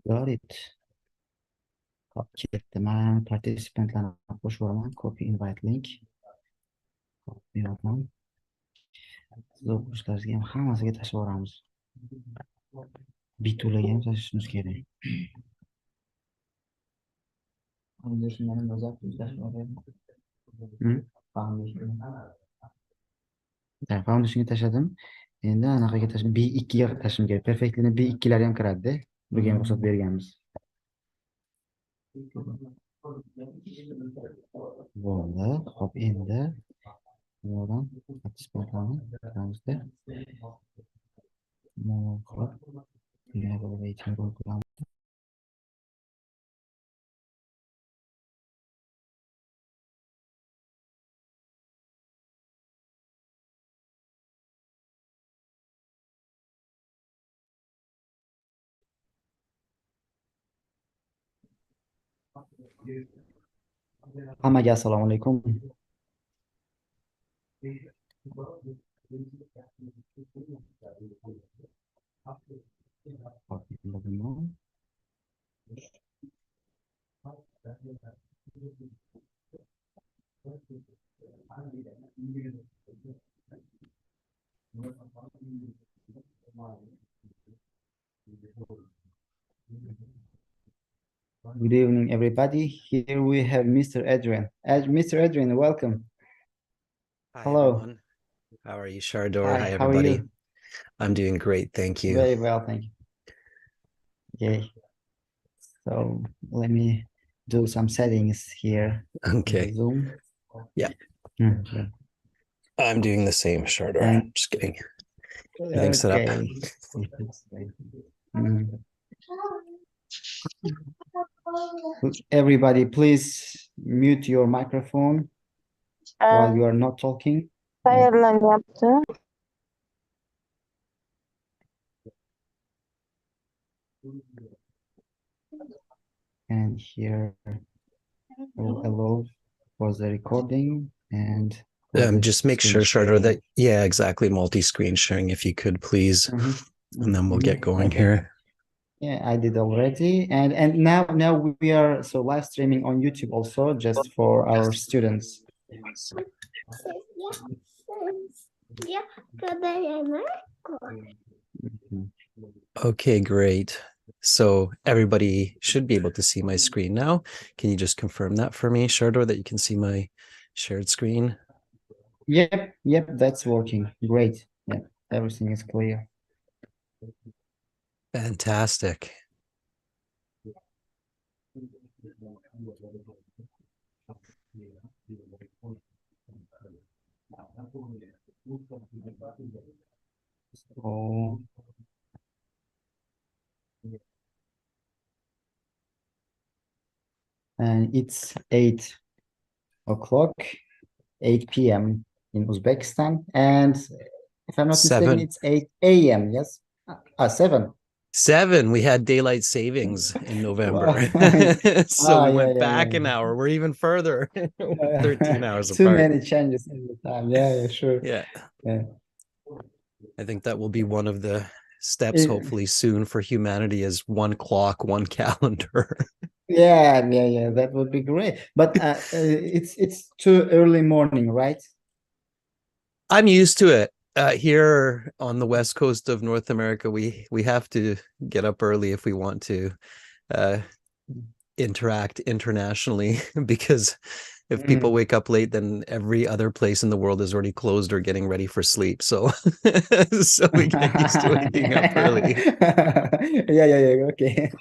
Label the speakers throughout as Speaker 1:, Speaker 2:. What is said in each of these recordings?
Speaker 1: Got it. Hop, ketdim. Men participantlarni qo'shib yuboraman. Copy invite link. Copy yozaman. Siz o'quvchilaringizga ham hammasiga tashlab yuboramiz. Bitularga ham tashlashimiz kerak. Hmm? Foundationga tashladim. Endi anaqaga tashladim. B2 ga tashlashim kerak. Perfectly'ni B2'lari ham kiradi-da. Burga ham ruxsat berganmiz. Bo'ldi. Hop, endi buyoqdan participantlarni kiramizda. Hop, enable waiting room qilamiz. Hammaga assalomu alaykum. Good evening, everybody. Here we have Mr. Adrian. Mr. Adrian, welcome.
Speaker 2: Hi,
Speaker 1: Hello.
Speaker 2: everyone. How are you, Shardor?
Speaker 1: Hi,
Speaker 2: Hi,
Speaker 1: how are
Speaker 2: everybody.
Speaker 1: you?
Speaker 2: I'm doing great, thank you.
Speaker 1: Very well, thank you. Okay. So let me do some settings here.
Speaker 2: Okay.
Speaker 1: Zoom.
Speaker 2: Yeah.
Speaker 1: Okay.
Speaker 2: I'm doing the same, Shardor.
Speaker 1: And
Speaker 2: Just getting everything set up.
Speaker 1: Mm. Everybody, please mute your microphone while you are not talking.
Speaker 3: Ayarlanyapti.
Speaker 1: And here we'll allow for the recording and
Speaker 2: Just make sure, Shardor, that, yeah, exactly, multi-screen sharing, if you could, please. And then we'll get going here.
Speaker 1: Yeah, I did already. And now we are so live streaming on YouTube also, just for our students.
Speaker 2: Okay, great. So everybody should be able to see my screen now. Can you just confirm that for me, Shardor, that you can see my shared screen?
Speaker 1: Yep, that's working. Great. Yeah, everything is clear.
Speaker 2: Fantastic.
Speaker 1: So and it's 8 o'clock, 8 p.m. in Uzbekistan. And if I'm not mistaken, it's 8 a.m. Yes? 7.
Speaker 2: 7. We had daylight savings in November. So we went back an hour. We're even further. 13 hours
Speaker 1: Too
Speaker 2: apart.
Speaker 1: many changes in the time. Yeah, sure.
Speaker 2: Yeah.
Speaker 1: Yeah.
Speaker 2: I think that will be one of the steps, hopefully soon, for humanity, is one clock, one calendar.
Speaker 1: Yeah, that would be great. But it's too early morning, right?
Speaker 2: I'm used to it. Here on the west coast of North America, we have to get up early if we want to interact internationally, because if people wake up late, then every other place in the world is already closed or getting ready for sleep. So so we get used to waking up early.
Speaker 1: Yeah, okay.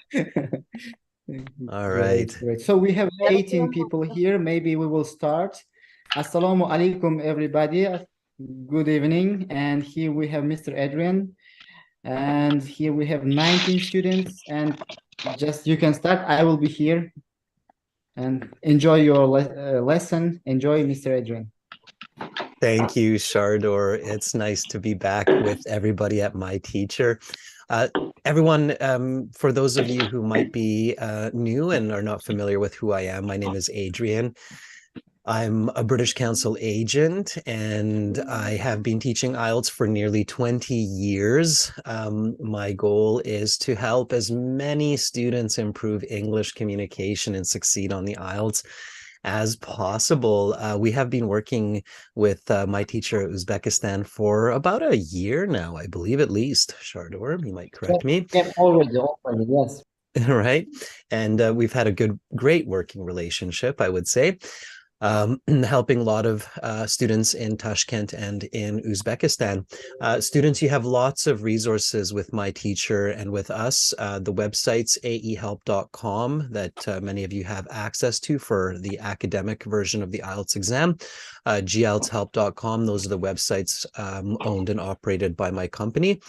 Speaker 2: All right.
Speaker 1: Great. So we have 18 people here. Maybe we will start. Assalamu alaikum, everybody. Good evening. And here we have Mr. Adrian. And here we have 19 students. And just you can start. I will be here. And enjoy your lesson. Enjoy, Mr. Adrian.
Speaker 2: Thank you, Shardor. It's nice to be back with everybody at MyTeacher. Everyone, for those of you who might be new and are not familiar with who I am, my name is Adrian. I'm a British Council agent, and I have been teaching IELTS for nearly 20 years. My goal is to help as many students improve English communication and succeed on the IELTS as possible. We have been working with MyTeacher Uzbekistan for about a year now, I believe, at least. Shardor, you might correct me.
Speaker 1: Yeah, already, yes.
Speaker 2: Right. And we've had a great working relationship, I would say, helping a lot of students in Tashkent and in Uzbekistan. Students, you have lots of resources with MyTeacher and with us. The website's aehelp.com that many of you have access to for the academic version of the IELTS exam. GIELTShelp.com, those are the websites owned and operated by my company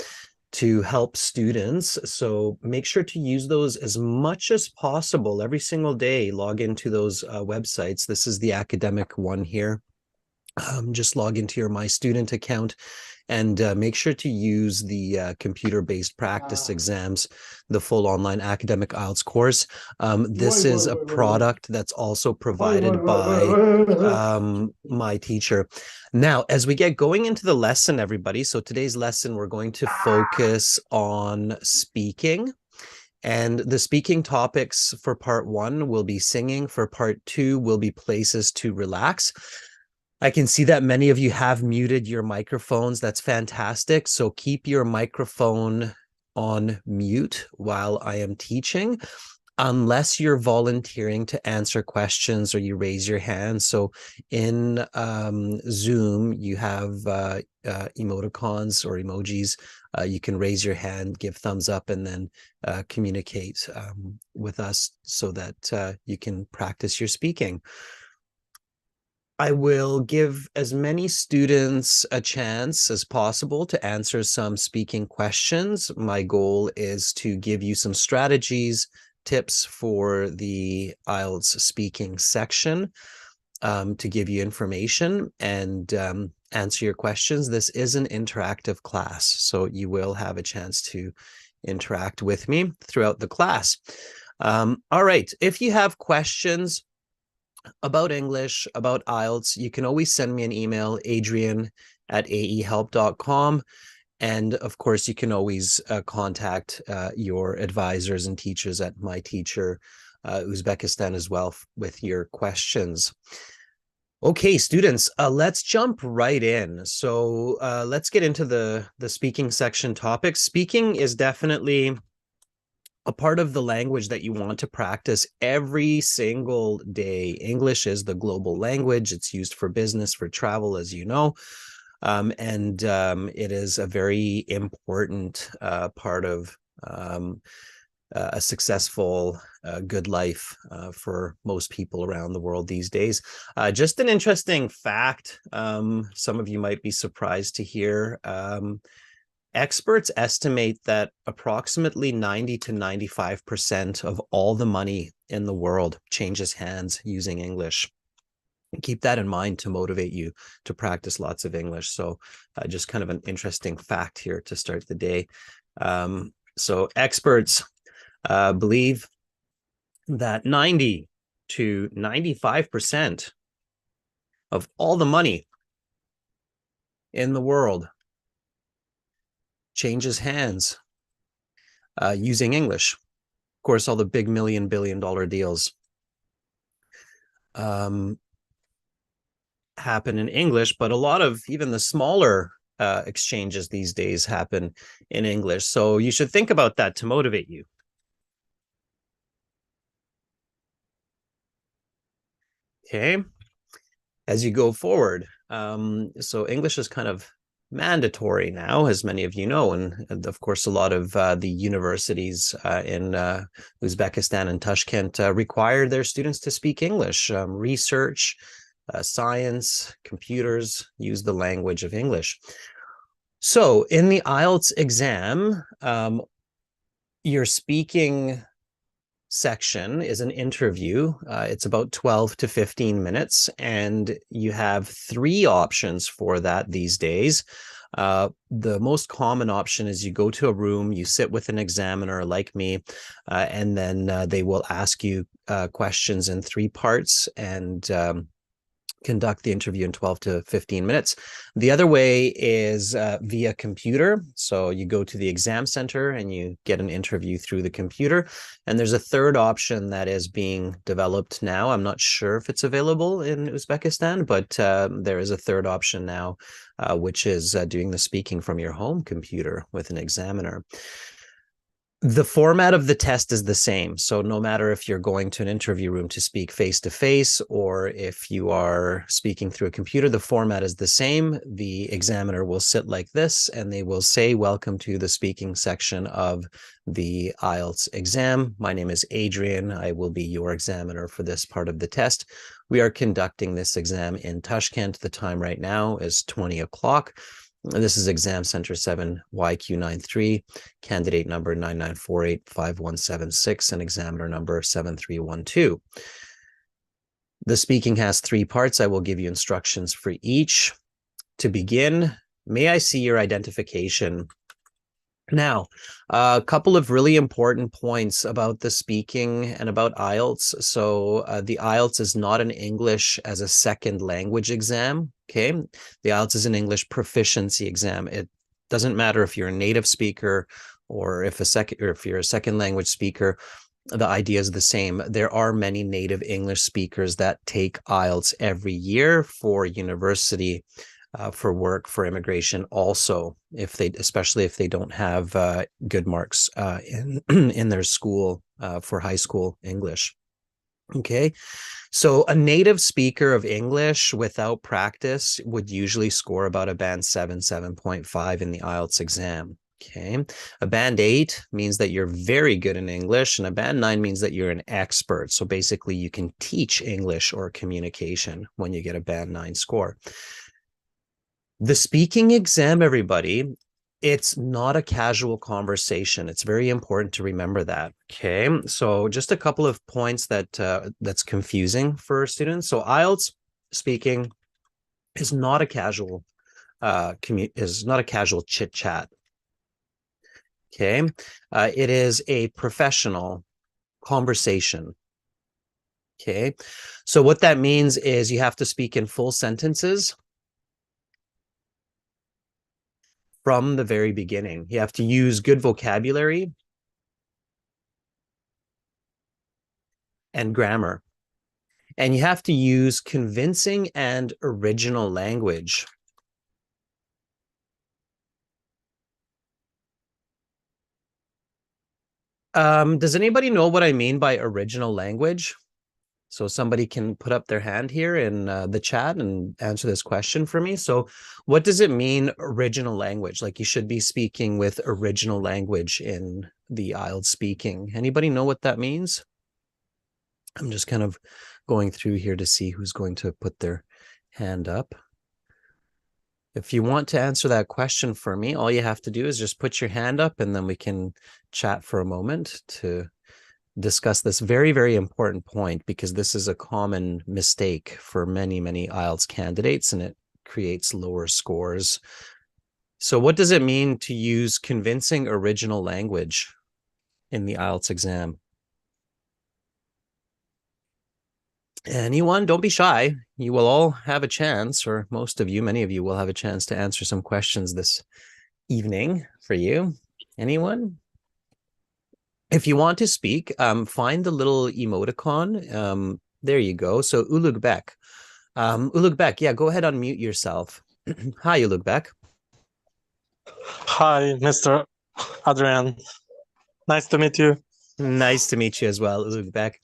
Speaker 2: to help students. So make sure to use those as much as possible every single day. Log into those websites. This is the academic one here. Just log into your My Student account and make sure to use the computer-based practice exams, the full online academic IELTS course. This is a product that's also provided by MyTeacher. Now, as we get going into the lesson, everybody, so today's lesson, we're going to focus on speaking. And the speaking topics for part 1 will be singing. For part 2 will be places to relax. I can see that many of you have muted your microphones. That's fantastic. So keep your microphone on mute while I am teaching, unless you're volunteering to answer questions or you raise your hand. So in Zoom, you have emoticons or emojis. You can raise your hand, give thumbs up, and then communicate with us so that you can practice your speaking. I will give as many students a chance as possible to answer some speaking questions. My goal is to give you some strategies, tips for the IELTS speaking section, to give you information and answer your questions. This is an interactive class, so you will have a chance to interact with me throughout the class. All right, if you have questions about English, about IELTS, you can always send me an email, adrian@aehelp.com. And of course, you can always contact your advisors and teachers at MyTeacher Uzbekistan as well with your questions. Okay, students, let's jump right in. So let's get into the speaking section topics. Speaking is definitely a part of the language that you want to practice every single day. English is the global language. It's used for business, for travel, as you know. It is a very important part of a successful, good life for most people around the world these days. Just an interesting fact, some of you might be surprised to hear. Experts estimate that approximately 90 to 95% of all the money in the world changes hands using English. Keep that in mind to motivate you to practice lots of English. So just kind of an interesting fact here to start the day. So experts believe that 90 to 95% of all the money in the world changes hands using English. Of course, all the big $1 billion deals happen in English, but a lot of even the smaller exchanges these days happen in English. So you should think about that to motivate you. Okay, as you go forward. So English is kind of mandatory now, as many of you know, and of course, a lot of the universities in Uzbekistan and Tashkent require their students to speak English. Research, science, computers use the language of English. So in the IELTS exam, your speaking section is an interview. It's about 12 to 15 minutes, and you have 3 options for that these days. The most common option is you go to a room, you sit with an examiner like me, and then they will ask you questions in 3 parts, and conduct the interview in 12 to 15 minutes. The other way is via computer. So you go to the exam center and you get an interview through the computer. And there's a third option that is being developed now. I'm not sure if it's available in Uzbekistan, but there is a third option now, which is doing the speaking from your home computer with an examiner. The format of the test is the same. So no matter if you're going to an interview room to speak face-to-face or if you are speaking through a computer, the format is the same. The examiner will sit like this and they will say, "Welcome to the speaking section of the IELTS exam. My name is Adrian. I will be your examiner for this part of the test. We are conducting this exam in Tashkent. The time right now is 20 o'clock. This is Exam Center 7 YQ93, candidate number 99485176, and examiner number 7312. The speaking has 3 parts. I will give you instructions for each. To begin, may I see your identification? Now, a couple of really important points about the speaking and about IELTS. So the IELTS is not an English as a second language exam, okay? The IELTS is an English proficiency exam. It doesn't matter if you're a native speaker or if you're a second language speaker, the idea is the same. There are many native English speakers that take IELTS every year for university, for work, for immigration, also, especially if they don't have good marks in their school for high school English. Okay, so a native speaker of English without practice would usually score about a band 7, 7.5 in the IELTS exam. Okay, a band 8 means that you're very good in English, and a band 9 means that you're an expert. So basically, you can teach English or communication when you get a band 9 score. The speaking exam, everybody, it's not a casual conversation. It's very important to remember that. Okay, so just a couple of points that's confusing for students. So IELTS speaking is not a casual chit chat. Okay, it is a professional conversation. Okay, so what that means is you have to speak in full sentences from the very beginning. You have to use good vocabulary and grammar. And you have to use convincing and original language. Does anybody know what I mean by original language? So somebody can put up their hand here in the chat and answer this question for me. So what does it mean, original language? Like you should be speaking with original language in the IELTS speaking. Anybody know what that means? I'm just kind of going through here to see who's going to put their hand up. If you want to answer that question for me, all you have to do is just put your hand up and then we can chat for a moment to discuss this very, very important point, because this is a common mistake for many, many IELTS candidates and it creates lower scores. So what does it mean to use convincing original language in the IELTS exam? Anyone? Don't be shy. You will all have a chance, or most of you, many of you will have a chance to answer some questions this evening for you. Anyone? If you want to speak, find the little emoticon. There you go. So Ulugbek. Ulugbek, yeah, go ahead, unmute yourself. Hi, Ulugbek.
Speaker 4: Hi, Mr. Adrian. Nice to meet you.
Speaker 2: Nice to meet you as well, Ulugbek.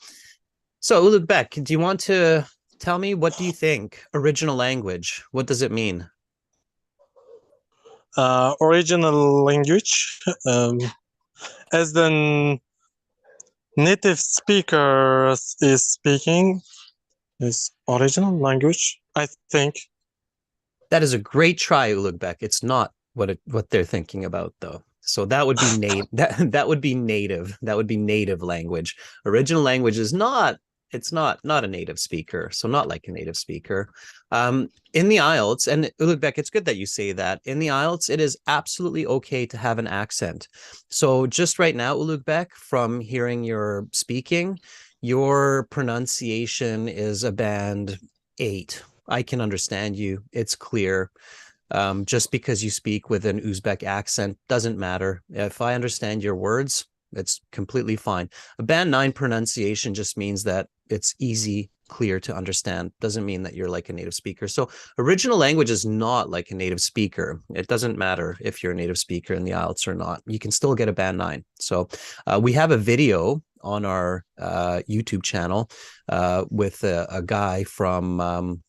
Speaker 2: So Ulugbek, do you want to tell me, what do you think? Original language, what does it mean?
Speaker 4: Original language, as the native speaker is speaking, is original language, I think.
Speaker 2: That is a great try, Ulugbek. It's not what they're thinking about, though. So that would be that would be native. That would be native language. Original language is not. It's not a native speaker, so not like a native speaker. In the IELTS, and Ulugbek, it's good that you say that. In the IELTS, it is absolutely okay to have an accent. So just right now, Ulugbek, from hearing your speaking, your pronunciation is a band 8. I can understand you. It's clear. Just because you speak with an Uzbek accent doesn't matter. If I understand your words, it's completely fine. A band 9 pronunciation just means that it's easy, clear to understand. Doesn't mean that you're like a native speaker. So original language is not like a native speaker. It doesn't matter if you're a native speaker in the IELTS or not. You can still get a band 9. So we have a video on our YouTube channel with a guy from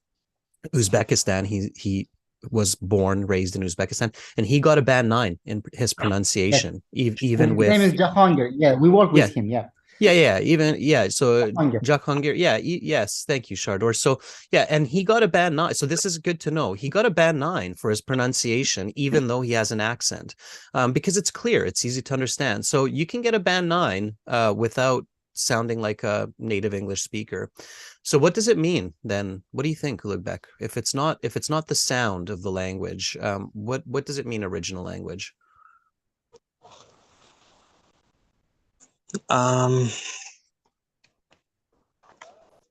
Speaker 2: Uzbekistan. He was born, raised in Uzbekistan, and he got a band 9 in his pronunciation, even
Speaker 1: His
Speaker 2: with
Speaker 1: name is Jahangir. Yeah, we work with him. Yeah.
Speaker 2: So
Speaker 1: Jahangir.
Speaker 2: Jahangir, yes, thank you, Shardor. So yeah, and he got a band 9. So this is good to know. He got a band 9 for his pronunciation, even though he has an accent, because it's clear, it's easy to understand. So you can get a band 9 without sounding like a native English speaker. So what does it mean then? What do you think, Ulugbek? If it's not the sound of the language, what does it mean, original language?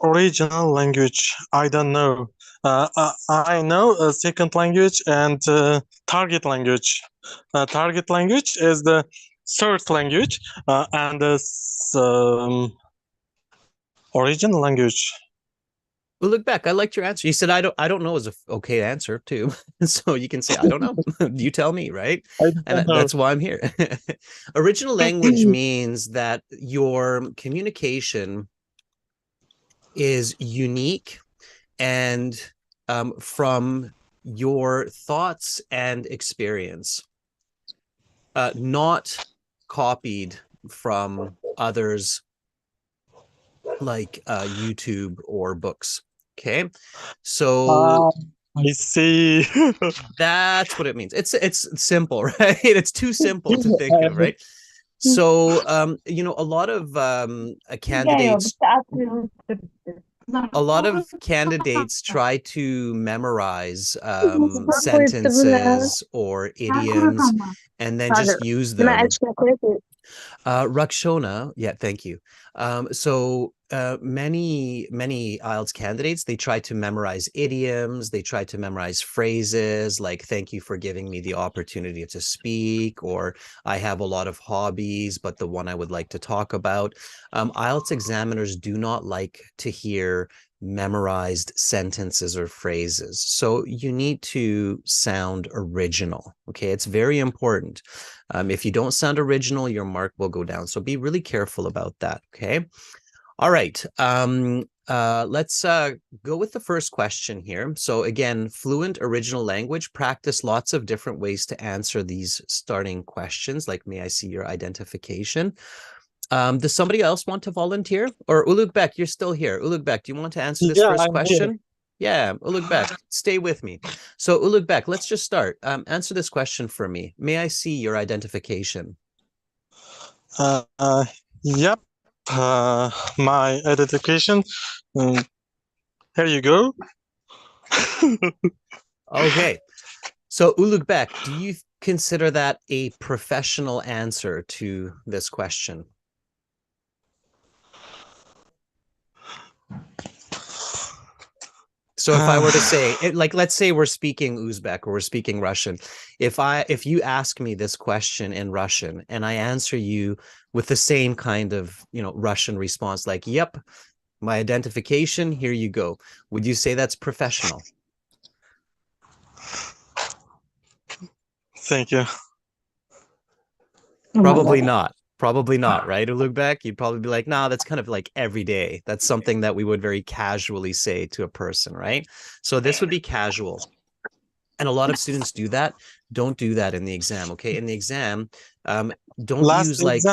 Speaker 4: Original language, I don't know. I know a second language and target language. Target language is the third language, and original language.
Speaker 2: Ulugbek, I liked your answer. You said I don't know is a okay answer too. So you can say I don't know. You tell me, right? And that's why I'm here. Original language means that your communication is unique and from your thoughts and experience, not copied from others like YouTube or books. Okay, so
Speaker 4: I see.
Speaker 2: that's what it means. It's simple, right? It's too simple to think of, right? So a lot of candidates try to memorize sentences or idioms and then just use them. Rakshona, yeah, thank you. So many IELTS candidates, they try to memorize idioms, they try to memorize phrases like "thank you for giving me the opportunity to speak," or "I have a lot of hobbies, but the one I would like to talk about." IELTS examiners do not like to hear memorized sentences or phrases. So you need to sound original. Okay, it's very important. If you don't sound original, your mark will go down. So be really careful about that. Okay. All right. Let's go with the first question here. So again, fluent original language, practice lots of different ways to answer these starting questions, like may I see your identification? Does somebody else want to volunteer? Or Ulugbek, you're still here. Ulugbek, do you want to answer this first question? Yeah, Ulugbek, stay with me. So Ulugbek, let's just start. Answer this question for me. May I see your identification?
Speaker 4: Yep. My identification. Here you go.
Speaker 2: Okay. So Ulugbek, do you consider that a professional answer to this question? So if I were to say, like, let's say we're speaking Uzbek or we're speaking Russian. If you ask me this question in Russian and I answer you with the same kind of, Russian response, like, yep, my identification, here you go. Would you say that's professional?
Speaker 4: Thank you.
Speaker 2: Probably not. Probably not, right, Ulugbek? You'd probably be like, nah, that's kind of like every day. That's something that we would very casually say to a person, right? So this would be casual. And a lot of students do that. Don't do that in the exam, okay? In the exam, don't use like...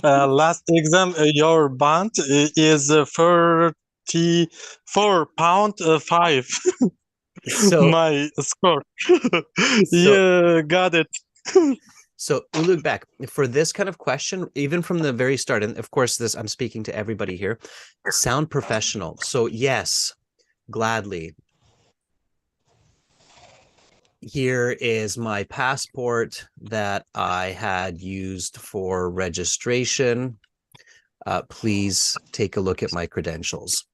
Speaker 4: last exam, your band is 34.5.
Speaker 2: So
Speaker 4: my score. Yeah, got it.
Speaker 2: So Ulugbek, for this kind of question, even from the very start, and of course I'm speaking to everybody here, sound professional. So yes, gladly. Here is my passport that I had used for registration. Please take a look at my credentials.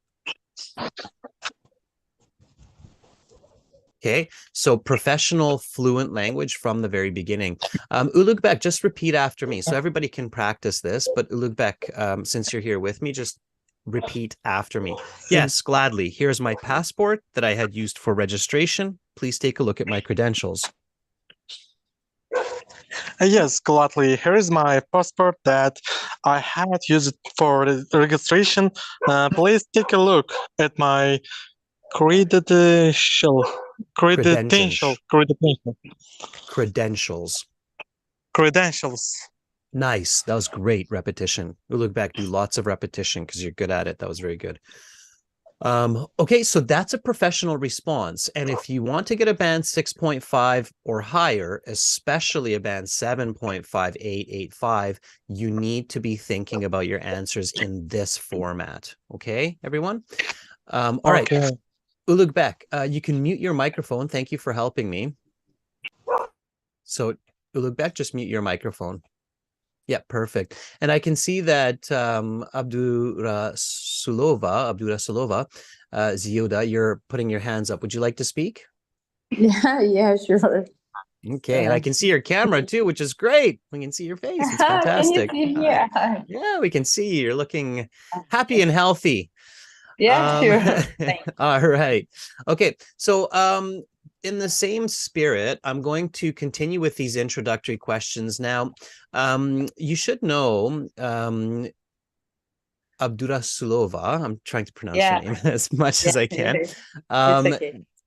Speaker 2: Okay, so professional fluent language from the very beginning. Ulugbek, just repeat after me. So everybody can practice this, but Ulugbek, since you're here with me, just repeat after me. Yes, gladly. Here's my passport that I had used for registration. Please take a look at my credentials.
Speaker 4: Yes, gladly. Here is my passport that I had used for registration. Please take a look at my credential.
Speaker 2: Credentials.
Speaker 4: Credentials.
Speaker 2: Nice. That was great repetition. Ulugbek, do lots of repetition because you're good at it. That was very good. Okay, so that's a professional response. And if you want to get a band 6.5 or higher, especially a band 7.5885, you need to be thinking about your answers in this format. Okay, everyone? All right. Ulugbek, you can mute your microphone. Thank you for helping me. So Ulugbek, just mute your microphone. Yeah, perfect. And I can see that Abdurasulova, Zioda, you're putting your hands up. Would you like to speak?
Speaker 3: Yeah, sure.
Speaker 2: Okay, and I can see your camera too, which is great. We can see your face. It's fantastic. Yeah, we can see you. You're looking happy and healthy.
Speaker 3: Yeah, sure.
Speaker 2: All right. Okay, so in the same spirit, I'm going to continue with these introductory questions. Now, you should know Abdurasulova, I'm trying to pronounce your name as much as I can,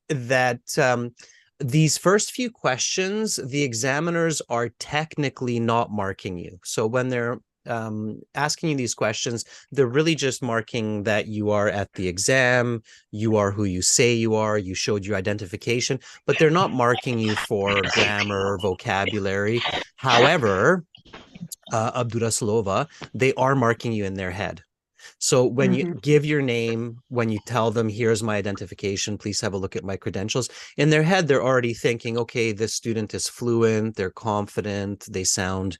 Speaker 2: that these first few questions, the examiners are technically not marking you. So when they're asking you these questions, they're really just marking that you are at the exam, you are who you say you are, you showed your identification, but they're not marking you for grammar or vocabulary. However, Abdurasulova, they are marking you in their head. So when you give your name, when you tell them, here's my identification, please have a look at my credentials, in their head, they're already thinking, okay, this student is fluent, they're confident, they sound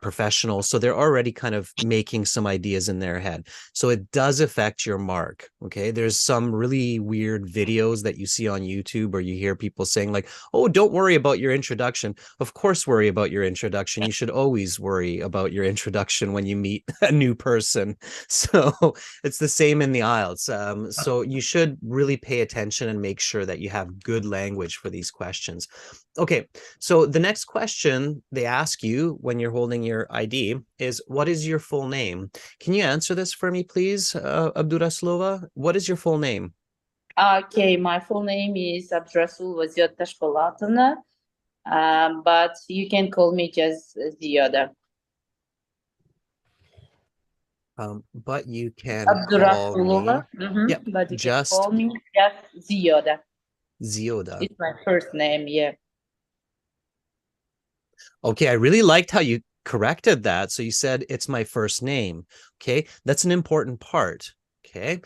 Speaker 2: professional. So they're already kind of making some ideas in their head. So it does affect your mark. Okay. There's some really weird videos that you see on YouTube, or you hear people saying like, oh, don't worry about your introduction. Of course, worry about your introduction. You should always worry about your introduction when you meet a new person. So it's the same in the IELTS. So you should really pay attention and make sure that you have good language for these questions. Okay, so the next question they ask you when you're holding your ID is, what is your full name? Can you answer this for me, please, Abdurasulova? What is your full name?
Speaker 5: Okay, my full name is Abdurasulova Ziyod Tashpolatовna, but you can call me just Ziyoda.
Speaker 2: But you can
Speaker 5: Abdurasulova,
Speaker 2: yeah,
Speaker 5: but you
Speaker 2: just
Speaker 5: can call me just Ziyoda.
Speaker 2: Ziyoda.
Speaker 5: It's my first name, yeah.
Speaker 2: Okay, I really liked how you corrected that. So you said it's my first name. Okay, that's an important part. Okay,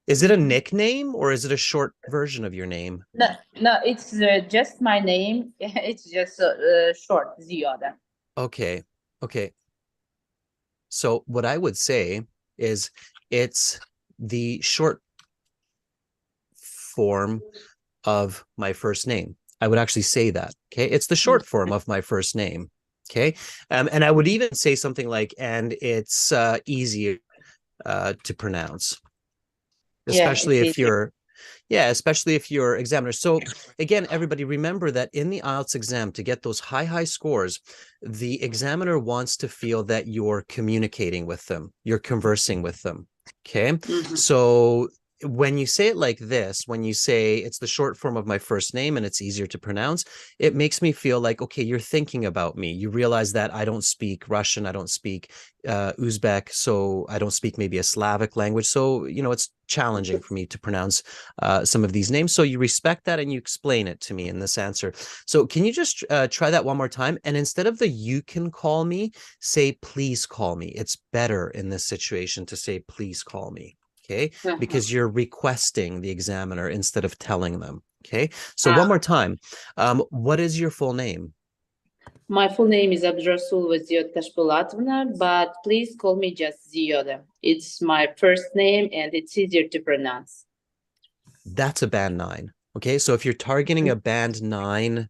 Speaker 2: is it a nickname or is it a short version of your name?
Speaker 5: No, it's just my name. It's just short, Ziyoda.
Speaker 2: Okay, okay. So what I would say is it's the short form of my first name. I would actually say that. Okay, it's the short form of my first name. Okay, and I would even say something like, and it's easier to pronounce, especially if you're, especially if you're examiner. So again, everybody remember that in the IELTS exam, to get those high scores, the examiner wants to feel that you're communicating with them, you're conversing with them. Okay, so when you say it like this, when you say it's the short form of my first name and it's easier to pronounce, it makes me feel like, okay, you're thinking about me. You realize that I don't speak Russian, I don't speak Uzbek, so I don't speak maybe a Slavic language. So, you know, it's challenging for me to pronounce some of these names. So you respect that and you explain it to me in this answer. So can you just try that one more time? And instead of the you can call me, say please call me. It's better in this situation to say please call me. Okay, because you're requesting the examiner instead of telling them. Okay, so one more time. What is your full name?
Speaker 5: My full name is Abdurrasul Vaziot Tashpolatovna, but please call me just Ziyoda. It's my first name and it's easier to pronounce.
Speaker 2: That's a band 9. Okay, so if you're targeting a band 9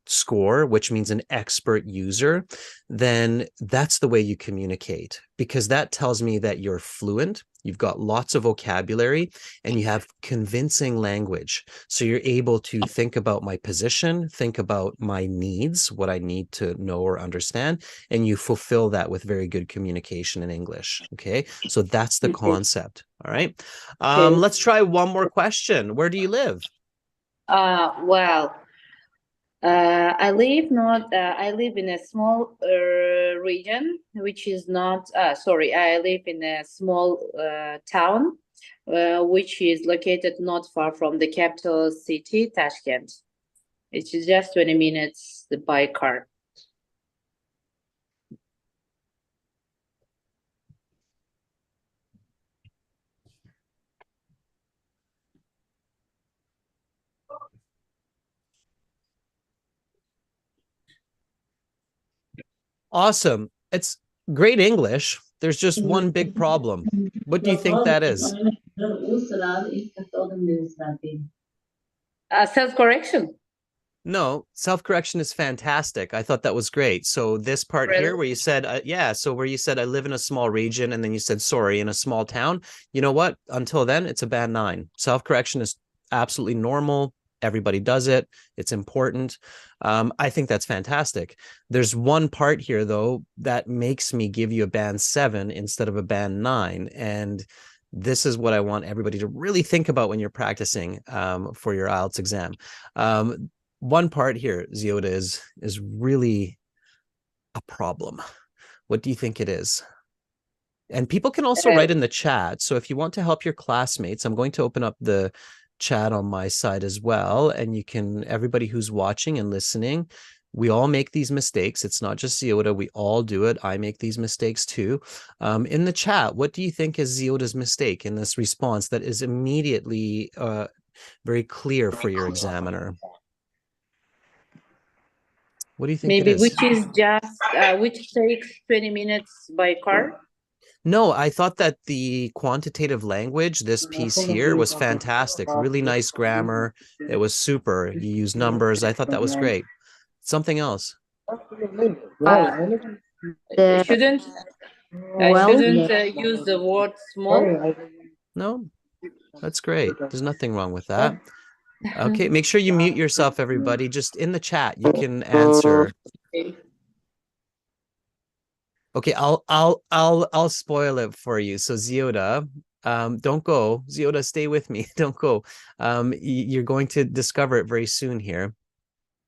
Speaker 2: score, which means an expert user, then that's the way you communicate, because that tells me that you're fluent, you've got lots of vocabulary, and you have convincing language. So you're able to think about my position, think about my needs, what I need to know or understand, and you fulfill that with very good communication in English. Okay, so that's the concept. All right. Let's try one more question. Where do you live?
Speaker 5: Well, I live in a small region, which is not, sorry, I live in a small town, which is located not far from the capital city, Tashkent. It's just 20 minutes by car.
Speaker 2: Awesome. It's great English. There's just one big problem. What do you think that is?
Speaker 5: Self-correction.
Speaker 2: No, self-correction is fantastic. I thought that was great. So this part
Speaker 5: Really?
Speaker 2: here where you said, yeah, so where you said I live in a small region and then you said, sorry, in a small town, you know what? Until then, it's a band 9. Self-correction is absolutely normal. Everybody does it. It's important. I think that's fantastic. There's one part here, though, that makes me give you a band 7 instead of a band 9. And this is what I want everybody to really think about when you're practicing for your IELTS exam. One part here, Ziyoda, is really a problem. What do you think it is? And people can also write in the chat. So if you want to help your classmates, I'm going to open up the chat on my side as well. And you can, everybody who's watching and listening, we all make these mistakes. It's not just Ziyoda. We all do it. I make these mistakes too. In the chat, what do you think is Ziyoda's mistake in this response that is immediately very clear for your examiner? What do you think
Speaker 5: Maybe
Speaker 2: it is?
Speaker 5: which is just which takes 20 minutes by car?
Speaker 2: No, I thought that the quantitative language, this piece here, was fantastic. Really nice grammar. It was super. You use numbers. I thought that was great. Something else.
Speaker 5: Shouldn't use the word small?
Speaker 2: No, that's great. There's nothing wrong with that. Okay, make sure you mute yourself, everybody. Just in the chat, you can answer. Okay, I'll spoil it for you. So Ziyoda, don't go. Ziyoda, stay with me. Don't go. You're going to discover it very soon here.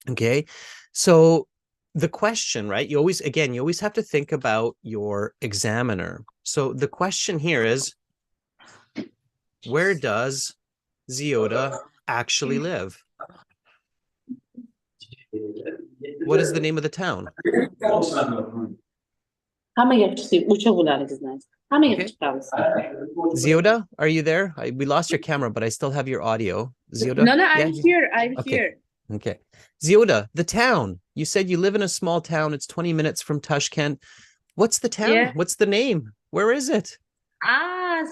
Speaker 2: Okay, so the question, right? You always have to think about your examiner. So the question here is, where does Ziyoda actually live? What is the name of the town? Okay. Ziyoda, are you there? We lost your camera, but I still have your audio. Ziyoda?
Speaker 5: No, I'm here. I'm here.
Speaker 2: Okay. Ziyoda, the town. You said you live in a small town. It's 20 minutes from Tashkent. What's the town?
Speaker 5: Yeah.
Speaker 2: What's the name? Where is it?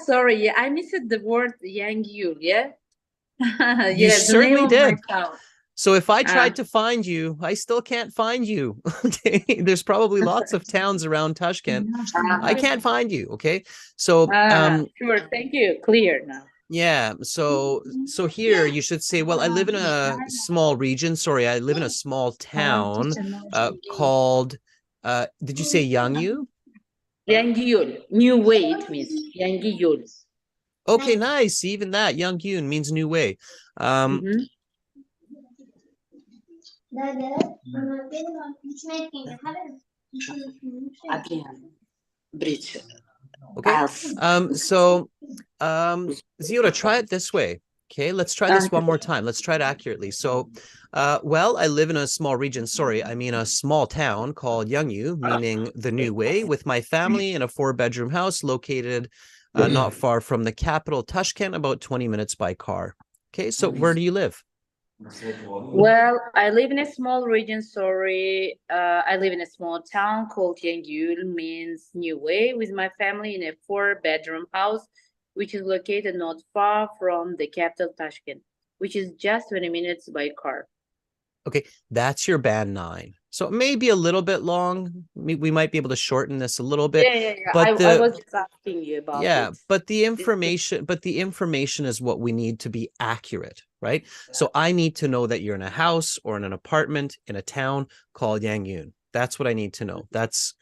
Speaker 5: Sorry. Yeah, I missed the word Yangyul. Yeah.
Speaker 2: You certainly did.
Speaker 5: Town.
Speaker 2: So if I tried to find you, I still can't find you. Okay. There's probably lots of towns around Tashkent. I can't find you. Okay. So
Speaker 5: sure. Thank you. Clear now.
Speaker 2: yeah. So here you should say, well, I live in a small region. Sorry, I live in a small town called did you say Yangyu?
Speaker 5: Yangyul. New way it means. Yangyul.
Speaker 2: Okay, nice. Even that, Yangyun means new way. Okay. Ziyoda, try it this way. Okay, let's try this one more time. Let's try it accurately. So, well, I live in a small region. Sorry, I mean a small town called Yangyu, meaning the new way, with my family in a 4-bedroom house located not far from the capital, Tashkent, about 20 minutes by car. Okay, so where do you live?
Speaker 5: Well, I live in a small region, sorry. I live in a small town called Yangyul, means New Way, with my family in a four-bedroom house, which is located not far from the capital, Tashkent, which is just 20 minutes by car.
Speaker 2: Okay, that's your band 9. So it may be a little bit long. We might be able to shorten this a little bit.
Speaker 5: Yeah.
Speaker 2: But
Speaker 5: I was just asking you about
Speaker 2: yeah,
Speaker 5: it.
Speaker 2: but the information is what we need to be accurate, right? So I need to know that you're in a house or in an apartment in a town called Yangyun. That's what I need to know. That's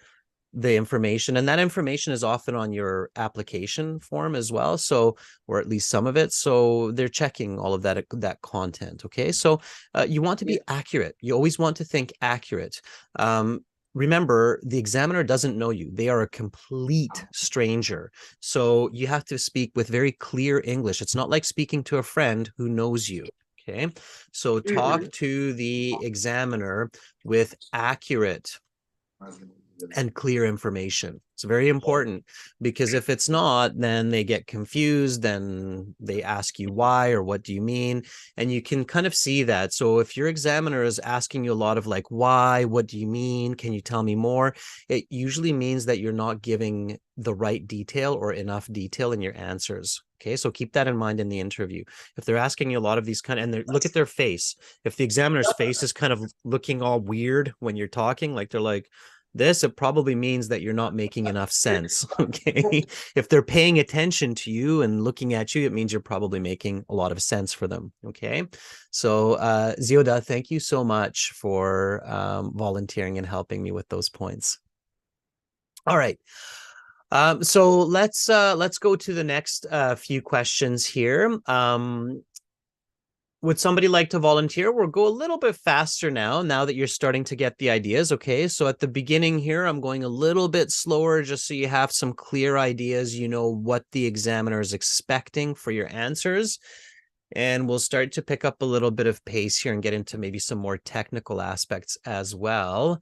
Speaker 2: the information, and that information is often on your application form as well, so, or at least some of it, so they're checking all of that content. Okay, so you want to be accurate. You always want to think accurate. Remember, the examiner doesn't know you. They are a complete stranger, so you have to speak with very clear English. It's not like speaking to a friend who knows you. Okay, so talk to the examiner with accurate and clear information. It's very important, because if it's not, then they get confused, then they ask you why or what do you mean, and you can kind of see that. So if your examiner is asking you a lot of like, why, what do you mean, can you tell me more, it usually means that you're not giving the right detail or enough detail in your answers. Okay, so keep that in mind in the interview. If they're asking you a lot of these kind of, and look at their face. If the examiner's face is kind of looking all weird when you're talking, like they're like this, it probably means that you're not making enough sense. Okay, if they're paying attention to you and looking at you, it means you're probably making a lot of sense for them. Okay, so Zioda, thank you so much for volunteering and helping me with those points. All right. So let's go to the next few questions here. Would somebody like to volunteer? We'll go a little bit faster now that you're starting to get the ideas. Okay, so at the beginning here, I'm going a little bit slower just so you have some clear ideas. You know what the examiner is expecting for your answers. And we'll start to pick up a little bit of pace here and get into maybe some more technical aspects as well.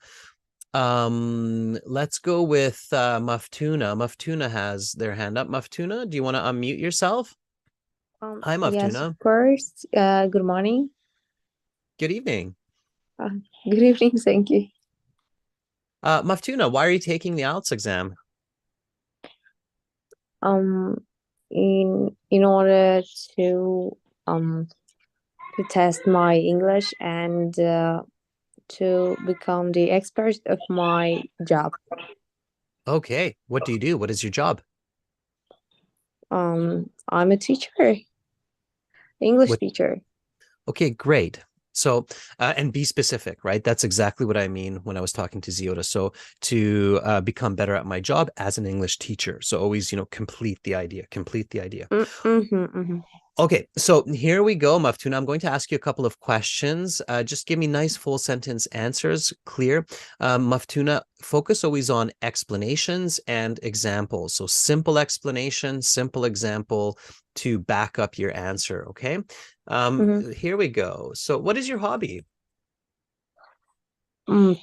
Speaker 2: Let's go with Maftuna. Maftuna has their hand up. Maftuna, do you want to unmute yourself? Hi, Maftuna.
Speaker 3: Yes, of course. Good morning.
Speaker 2: Good evening.
Speaker 3: Good evening. Thank you.
Speaker 2: Maftuna, why are you taking the IELTS exam?
Speaker 3: In order to test my English and to become the expert of my job.
Speaker 2: Okay, what do you do? What is your job?
Speaker 3: I'm a teacher, English teacher.
Speaker 2: Okay, great. So, and be specific, right? That's exactly what I mean when I was talking to Zioda. So to become better at my job as an English teacher. So always, complete the idea. Okay, so here we go, Maftuna. I'm going to ask you a couple of questions. Just give me nice full sentence answers, clear. Maftuna, focus always on explanations and examples. So simple explanation, simple example to back up your answer, okay? Here we go. So what is your hobby?
Speaker 3: I'm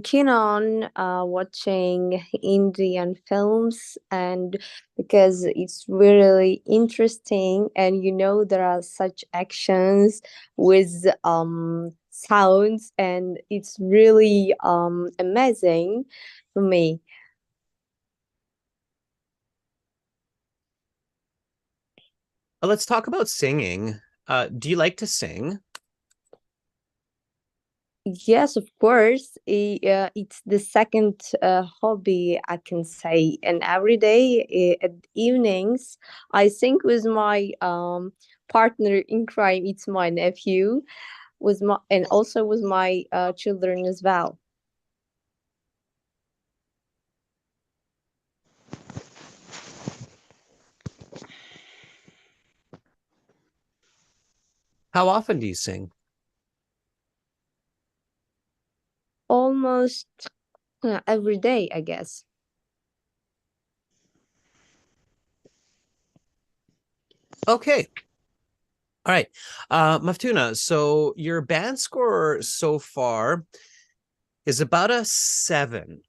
Speaker 3: keen on watching Indian films, and because it's really interesting, and there are such actions with sounds, and it's really amazing for me.
Speaker 2: Let's talk about singing. Do you like to sing?
Speaker 3: Yes, of course. It's the second hobby, I can say. And every day at evenings, I sing with my partner in crime. It's my nephew, and also with my children as well.
Speaker 2: How often do you sing?
Speaker 3: Almost every day, I guess.
Speaker 2: Okay. All right. Maftuna, so your band score so far is about a 7.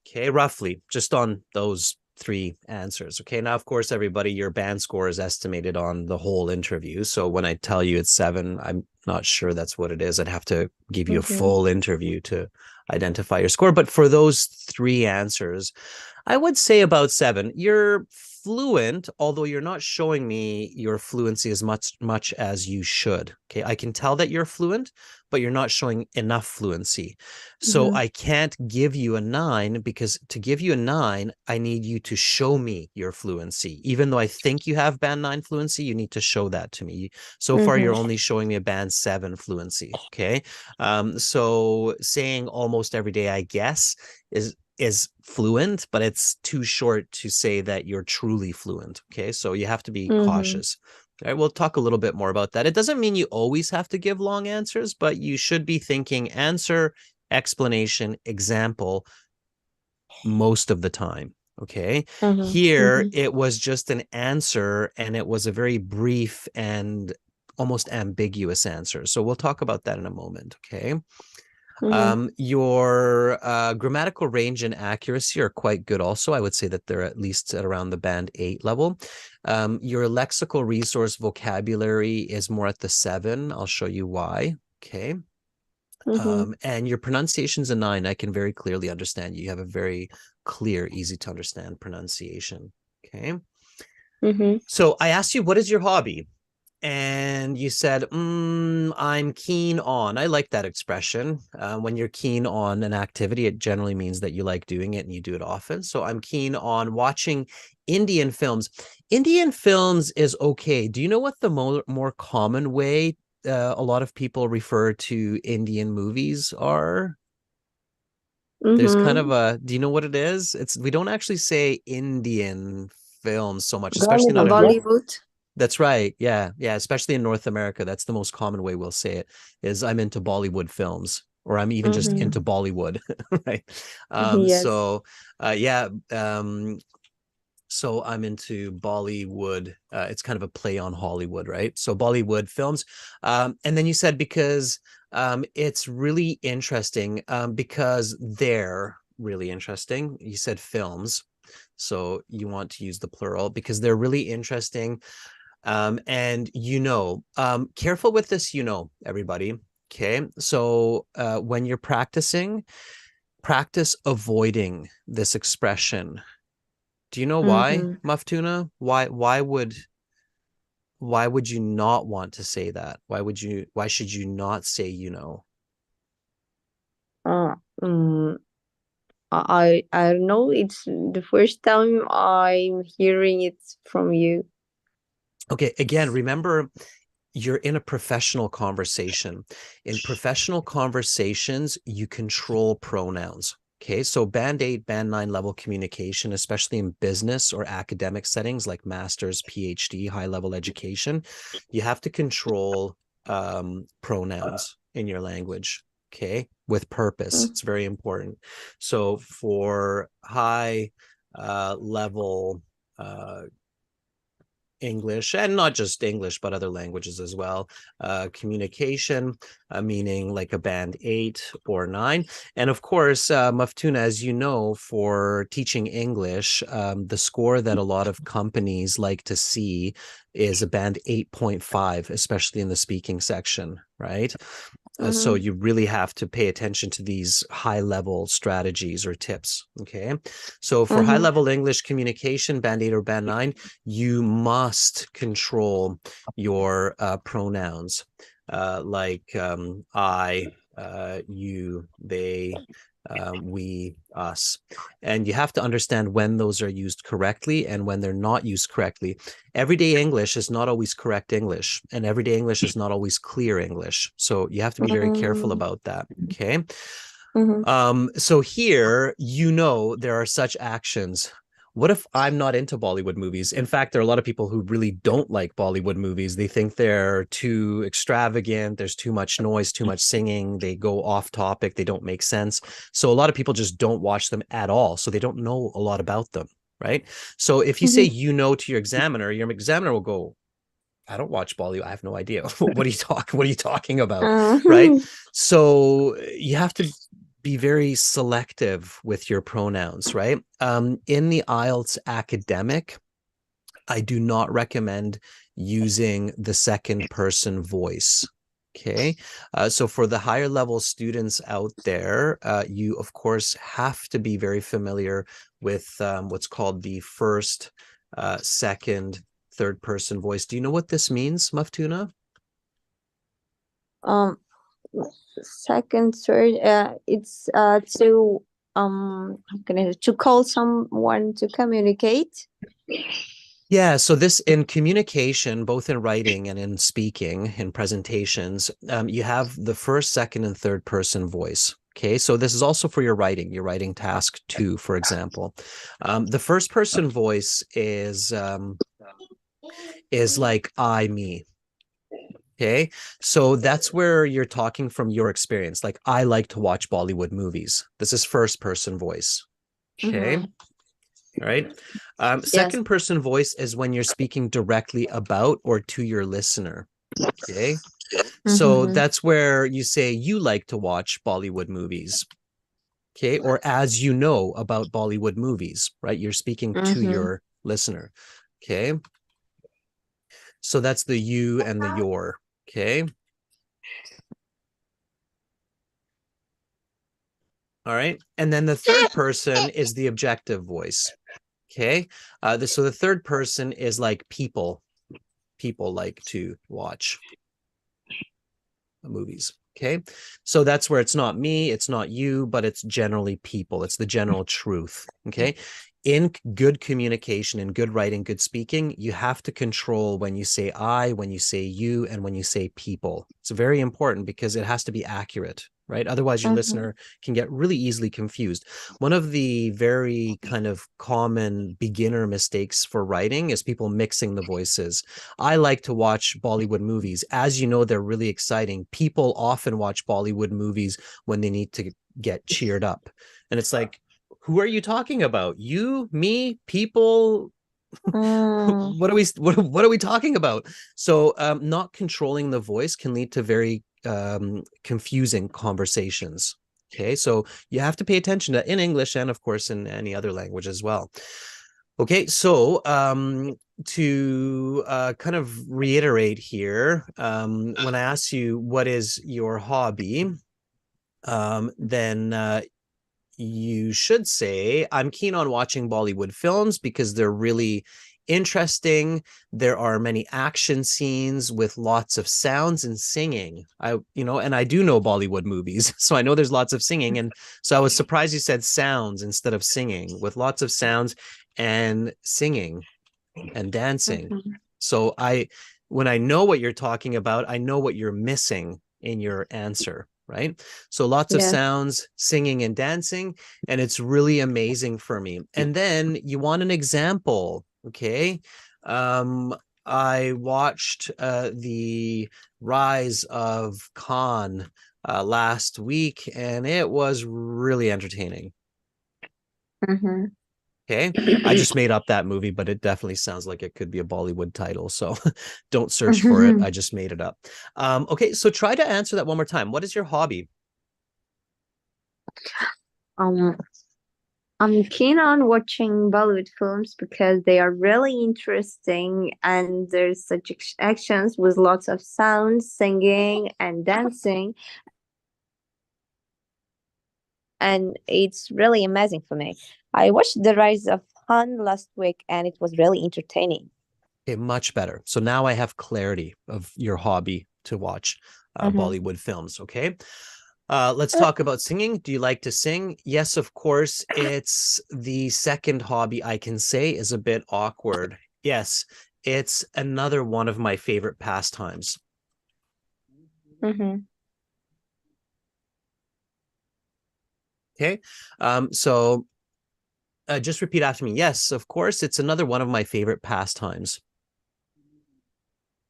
Speaker 2: Okay, roughly, just on those 3 answers. Okay. Now, of course, everybody, your band score is estimated on the whole interview. So when I tell you it's 7, I'm not sure that's what it is. I'd have to give you a full interview to identify your score. But for those 3 answers, I would say about 7. You're fluent, although you're not showing me your fluency as much as you should. Okay, I can tell that you're fluent, but you're not showing enough fluency. So I can't give you a 9, because to give you a 9, I need you to show me your fluency. Even though I think you have band 9 fluency, you need to show that to me. So far, you're only showing me a band 7 fluency. Okay, so saying almost every day, I guess, is fluent, but it's too short to say that you're truly fluent. Okay, so you have to be cautious. All right, we'll talk a little bit more about that. It doesn't mean you always have to give long answers, but you should be thinking answer, explanation, example most of the time. Okay, here it was just an answer, and it was a very brief and almost ambiguous answer. So we'll talk about that in a moment. Okay. Your grammatical range and accuracy are quite good also. I would say that they're at least at around the band 8 level. Your lexical resource vocabulary is more at the 7. I'll show you why. Okay. And your pronunciation's a 9. I can very clearly understand you. You have a very clear, easy to understand pronunciation. Okay. So I asked you, what is your hobby? And you said, I'm keen on. I like that expression. When you're keen on an activity, it generally means that you like doing it and you do it often. So I'm keen on watching Indian films. Indian films is okay. Do you know what the more common way a lot of people refer to Indian movies are? There's kind of a, do you know what it is? We don't actually say Indian films so much, especially not in
Speaker 3: Bollywood.
Speaker 2: That's right. Yeah. Yeah. Especially in North America. That's the most common way we'll say it, is I'm into Bollywood films, or I'm even just into Bollywood. Right.
Speaker 3: Yes.
Speaker 2: So so I'm into Bollywood. It's kind of a play on Hollywood, right? So Bollywood films. And then you said because it's really interesting, because they're really interesting. You said films. So you want to use the plural because they're really interesting. And careful with this, everybody. Okay. So when you're practicing, practice avoiding this expression. Do you know why, Maftuna? Why would you not want to say that? Why should you not say,
Speaker 3: I don't know. It's the first time I'm hearing it from you.
Speaker 2: Okay, again, remember, you're in a professional conversation. In professional conversations, you control pronouns. Okay, so band 8, band 9 level communication, especially in business or academic settings like master's, PhD, high level education, you have to control pronouns in your language. Okay, with purpose. It's very important. So for high level English, and not just English, but other languages as well. Communication, meaning like a band 8 or 9. And of course, Maftuna, as you know, for teaching English, the score that a lot of companies like to see is a band 8.5, especially in the speaking section, right? So you really have to pay attention to these high-level strategies or tips, okay? So for high-level English communication, band 8 or band 9, you must control your pronouns like I, you, they, we, us. And you have to understand when those are used correctly and when they're not used correctly. Everyday English is not always correct English, and everyday English is not always clear English. So you have to be very careful about that. Okay. So here, there are such actions. What if I'm not into Bollywood movies? In fact, there are a lot of people who really don't like Bollywood movies. They think they're too extravagant. There's too much noise, too much singing. They go off topic. They don't make sense. So a lot of people just don't watch them at all. So they don't know a lot about them, right? So if you say to your examiner will go, I don't watch Bollywood. I have no idea. What are you talking about? Right? So you have to be very selective with your pronouns, right? In the IELTS academic, I do not recommend using the second person voice. Okay, so for the higher level students out there, you of course have to be very familiar with what's called the first, second, third person voice. Do you know what this means, Maftuna?
Speaker 3: Um, second, third, it's to to call someone to communicate.
Speaker 2: Yeah, so this in communication, both in writing and in speaking, in presentations, you have the first, second, and third person voice. Okay, so this is also for your writing task 2, for example. The first person voice is like I, me. Okay, so that's where you're talking from your experience. Like, I like to watch Bollywood movies. This is first person voice. Okay.
Speaker 3: Mhm.
Speaker 2: All right. Second person voice is when you're speaking directly about or to your listener. Okay. So
Speaker 3: Mhm.
Speaker 2: that's where you say you like to watch Bollywood movies. Okay. Or as you know about Bollywood movies, right? You're speaking to
Speaker 3: Mhm.
Speaker 2: your listener. Okay. So that's the you and the your. Okay. All right. And then the third person is the objective voice. Okay. So the third person is like people. People like to watch movies. Okay. So that's where it's not me, it's not you, but it's generally people. It's the general truth. Okay. In good communication, in good writing, good speaking, you have to control when you say I, when you say you, and when you say people. It's very important because it has to be accurate, right? Otherwise, your
Speaker 3: Mhm.
Speaker 2: listener can get really easily confused. One of the very kind of common beginner mistakes for writing is people mixing the voices. I like to watch Bollywood movies. As you know, they're really exciting. People often watch Bollywood movies when they need to get cheered up. And it's like, who are you talking about? You, me, people?
Speaker 3: Mm.
Speaker 2: What are we talking about? So not controlling the voice can lead to very confusing conversations. Okay, so you have to pay attention to in English and of course in any other language as well. Okay, so to kind of reiterate here, when I ask you what is your hobby, then you should say, I'm keen on watching Bollywood films because they're really interesting. There are many action scenes with lots of sounds and singing. And I do know Bollywood movies, so I know there's lots of singing. And so I was surprised you said sounds instead of singing, with lots of sounds and singing and dancing.
Speaker 3: Mhm.
Speaker 2: So when I know what you're talking about, I know what you're missing in your answer, right? So lots of
Speaker 3: Yes.
Speaker 2: sounds, singing and dancing, and it's really amazing for me. And then you want an example, okay? I watched the Rise of Khan last week, and it was really entertaining.
Speaker 3: Mhm.
Speaker 2: Okay, I just made up that movie, but it definitely sounds like it could be a Bollywood title. So don't search for it. I just made it up. Okay, so try to answer that one more time. What is your hobby?
Speaker 3: Um, I'm keen on watching Bollywood films because they are really interesting and there's such actions with lots of sounds, singing, and dancing. And it's really amazing for me. I watched The Rise of Han last week and it was really entertaining.
Speaker 2: Okay, much better. So now I have clarity of your hobby to watch
Speaker 3: Mhm.
Speaker 2: Bollywood films. Okay. Let's talk about singing. Do you like to sing? Yes, of course. It's the second hobby I can say is a bit awkward. Yes, it's another one of my favorite pastimes.
Speaker 3: Mhm.
Speaker 2: Okay. So just repeat after me. Yes, of course. It's another one of my favorite pastimes.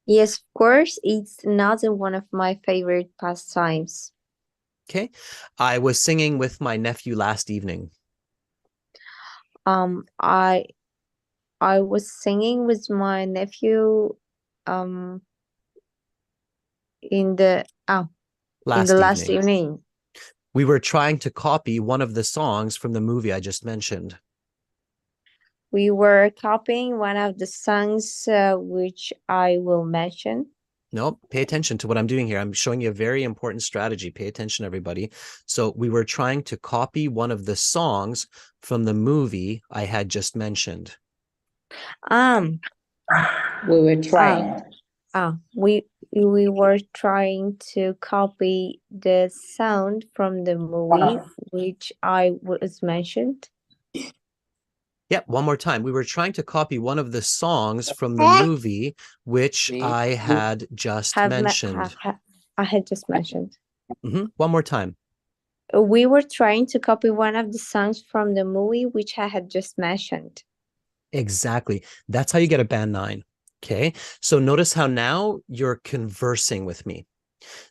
Speaker 3: Yes, of course, it's another one of my favorite pastimes.
Speaker 2: Okay. I was singing with my nephew last evening.
Speaker 3: I was singing with my nephew in the
Speaker 2: Last
Speaker 3: last
Speaker 2: evening.
Speaker 3: evening.
Speaker 2: We were trying to copy one of the songs from the movie I just mentioned.
Speaker 3: We were copying one of the songs which I will mention.
Speaker 2: No, pay attention to what I'm doing here. I'm showing you a very important strategy. Pay attention, everybody. So we were trying to copy one of the songs from the movie I had just mentioned.
Speaker 5: We were trying.
Speaker 3: We were trying to copy the sound from the movie which I was mentioned.
Speaker 2: Yep, one more time. We were trying to copy one of the songs from the movie which I had just mentioned.
Speaker 3: I had just mentioned.
Speaker 2: One more time.
Speaker 3: We were trying to copy one of the songs from the movie which I had just mentioned.
Speaker 2: Exactly. That's how you get a band 9. Okay. So notice how now you're conversing with me.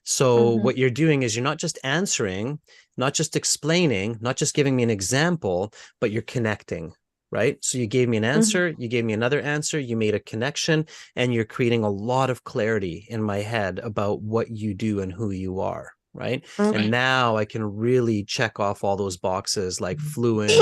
Speaker 2: So what you're doing is you're not just answering, not just explaining, not just giving me an example, but you're connecting, right? So you gave me an answer, you gave me another answer, you made a connection, and you're creating a lot of clarity in my head about what you do and who you are, right? And now I can really check off all those boxes like fluent,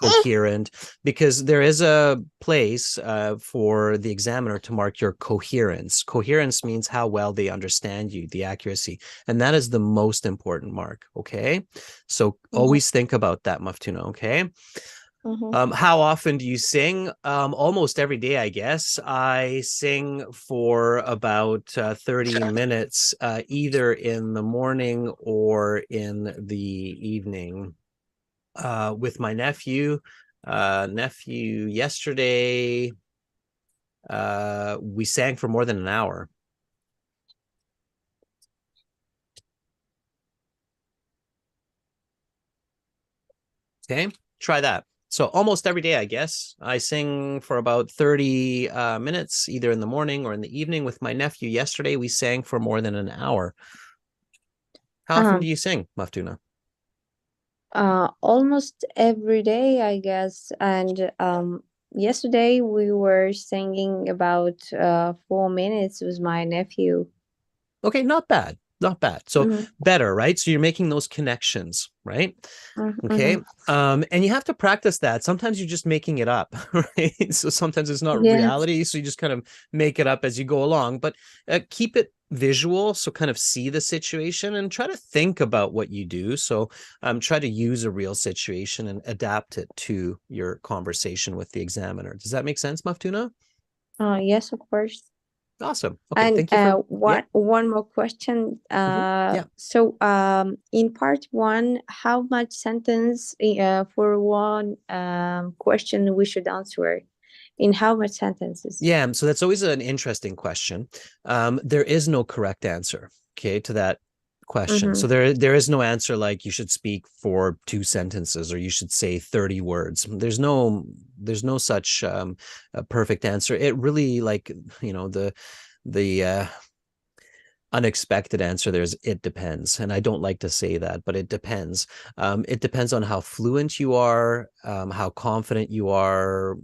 Speaker 2: coherent, because there is a place for the examiner to mark your coherence. Coherence means how well they understand you, the accuracy, and that is the most important mark. Okay, so always think about that, Maftuna. Okay. How often do you sing? Almost every day, I guess. I sing for about 30 minutes, either in the morning or in the evening. With my nephew yesterday, we sang for more than an hour. Okay, try that. So almost every day, I guess, I sing for about 30 minutes, either in the morning or in the evening. With my nephew yesterday, we sang for more than an hour. How often do you sing, Maftuna?
Speaker 3: Almost every day, I guess. And yesterday we were singing about 4 minutes with my nephew.
Speaker 2: Okay, not bad. Not bad. So better, right? So you're making those connections, right? Okay. And you have to practice that. Sometimes you're just making it up, right? So sometimes it's not reality. So you just kind of make it up as you go along, but keep it visual. So kind of see the situation and try to think about what you do. So try to use a real situation and adapt it to your conversation with the examiner. Does that make sense, Maftuna?
Speaker 3: Yes, of course.
Speaker 2: Awesome. Okay,
Speaker 3: And
Speaker 2: thank you for
Speaker 3: one more question. So in part 1, how much sentence for one question we should answer? In how much sentences?
Speaker 2: Yeah, so that's always an interesting question. There is no correct answer, okay, to that question. So there is no answer like you should speak for 2 sentences or you should say 30 words. There's no such perfect answer. It really, like, you know, the unexpected answer there's it depends, and I don't like to say that, but it depends. It depends on how fluent you are, how confident you are,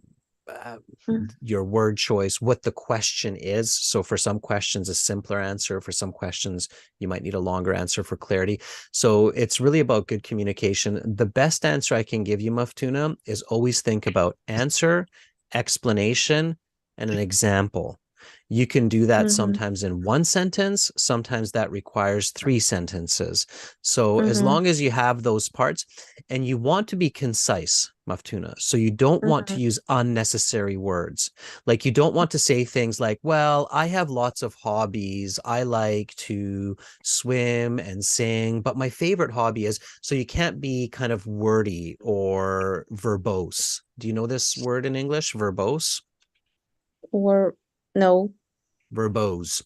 Speaker 2: your word choice, what the question is. So for some questions, a simpler answer. For some questions, you might need a longer answer for clarity. So it's really about good communication. The best answer I can give you, Maftuna, is always think about answer, explanation, and an example. You can do that sometimes in 1 sentence. Sometimes that requires 3 sentences. So as long as you have those parts, and you want to be concise, Maftuna, so you don't want to use unnecessary words. Like, you don't want to say things like, well, I have lots of hobbies. I like to swim and sing, but my favorite hobby is, so you can't be kind of wordy or verbose. Do you know this word in English, verbose?
Speaker 3: Or no.
Speaker 2: Verbose.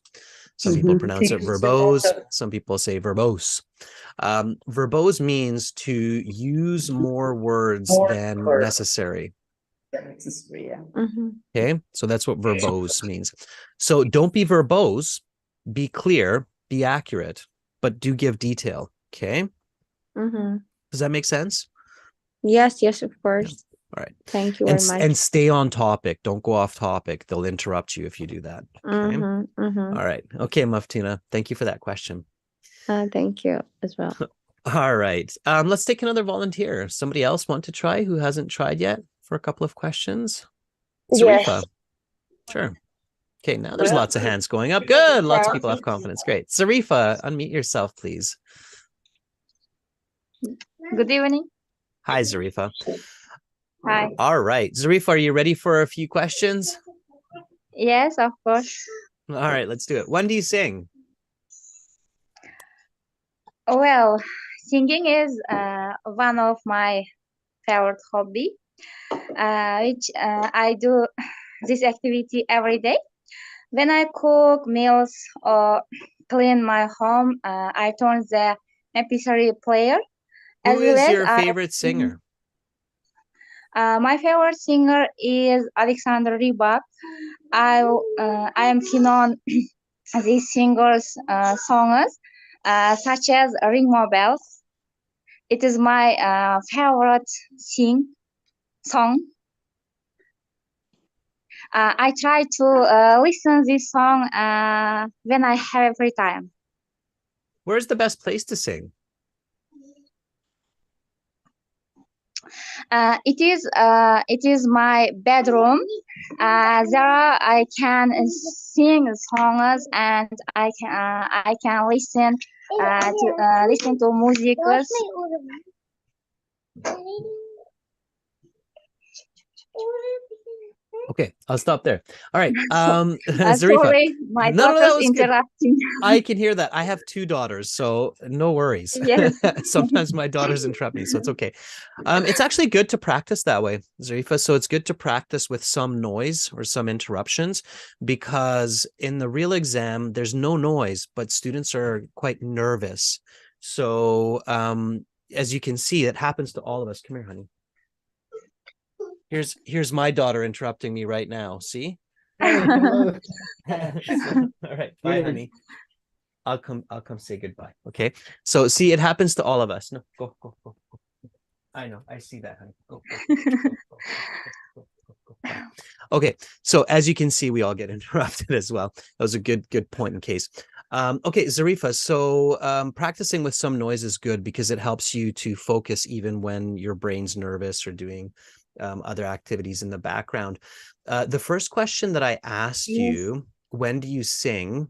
Speaker 2: Some people pronounce it verbose. Some people say verbose. Verbose means to use more words than necessary. Okay, so that's what verbose means. So don't be verbose, be clear, be accurate, but do give detail. Okay. Does that make sense?
Speaker 3: Yes, of course.
Speaker 2: All right.
Speaker 3: Thank you very much.
Speaker 2: And stay on topic. Don't go off topic. They'll interrupt you if you do that. Okay. All right. Okay, Maftuna. Thank you for that question.
Speaker 3: Thank you as well.
Speaker 2: All right. Let's take another volunteer. Somebody else want to try who hasn't tried yet for a couple of questions?
Speaker 3: Yes.
Speaker 2: Zarifa. Sure. Okay, now there's lots of hands going up. Good. Lots of people have confidence. Great. Zarifa, unmute yourself, please.
Speaker 3: Good evening.
Speaker 2: Hi, Zarifa.
Speaker 3: Hi.
Speaker 2: All right. Zarifa, are you ready for a few questions?
Speaker 3: Yes, of course.
Speaker 2: All right, let's do it. When do you sing?
Speaker 3: Well, singing is one of my favorite hobby, which I do this activity every day. When I cook meals or clean my home, I turn the MP3 player.
Speaker 2: Who
Speaker 3: As well
Speaker 2: is
Speaker 3: as
Speaker 2: your favorite singer?
Speaker 3: My favorite singer is Alexander Rybak. I am keen on these singers' songs, such as Ring My Bells. It is my favorite song. I try to listen this song when I have free time.
Speaker 2: Where's the best place to sing?
Speaker 3: It is my bedroom. There I can sing songs and I can listen to music.
Speaker 2: Okay, I'll stop there. All right. Zarifa.
Speaker 3: Sorry, my
Speaker 2: No, that
Speaker 3: daughter's
Speaker 2: was good.
Speaker 3: interrupting.
Speaker 2: I can hear that. I have 2 daughters, so no worries.
Speaker 3: Yes.
Speaker 2: Sometimes my daughters interrupt me, so it's okay. It's actually good to practice that way, Zarifa. So it's good to practice with some noise or some interruptions, because in the real exam, there's no noise, but students are quite nervous. So as you can see, it happens to all of us. Come here, honey. Here's my daughter interrupting me right now. See?
Speaker 1: Hello.
Speaker 2: All right, bye, honey. I'll come say goodbye. Okay. So see, it happens to all of us. No, go. I know, I see that, honey. Go. Bye. Okay, so as you can see, we all get interrupted as well. That was a good point in case. Okay, Zarifa, so practicing with some noise is good because it helps you to focus even when your brain's nervous or doing other activities in the background. The first question that I asked you, when do you sing?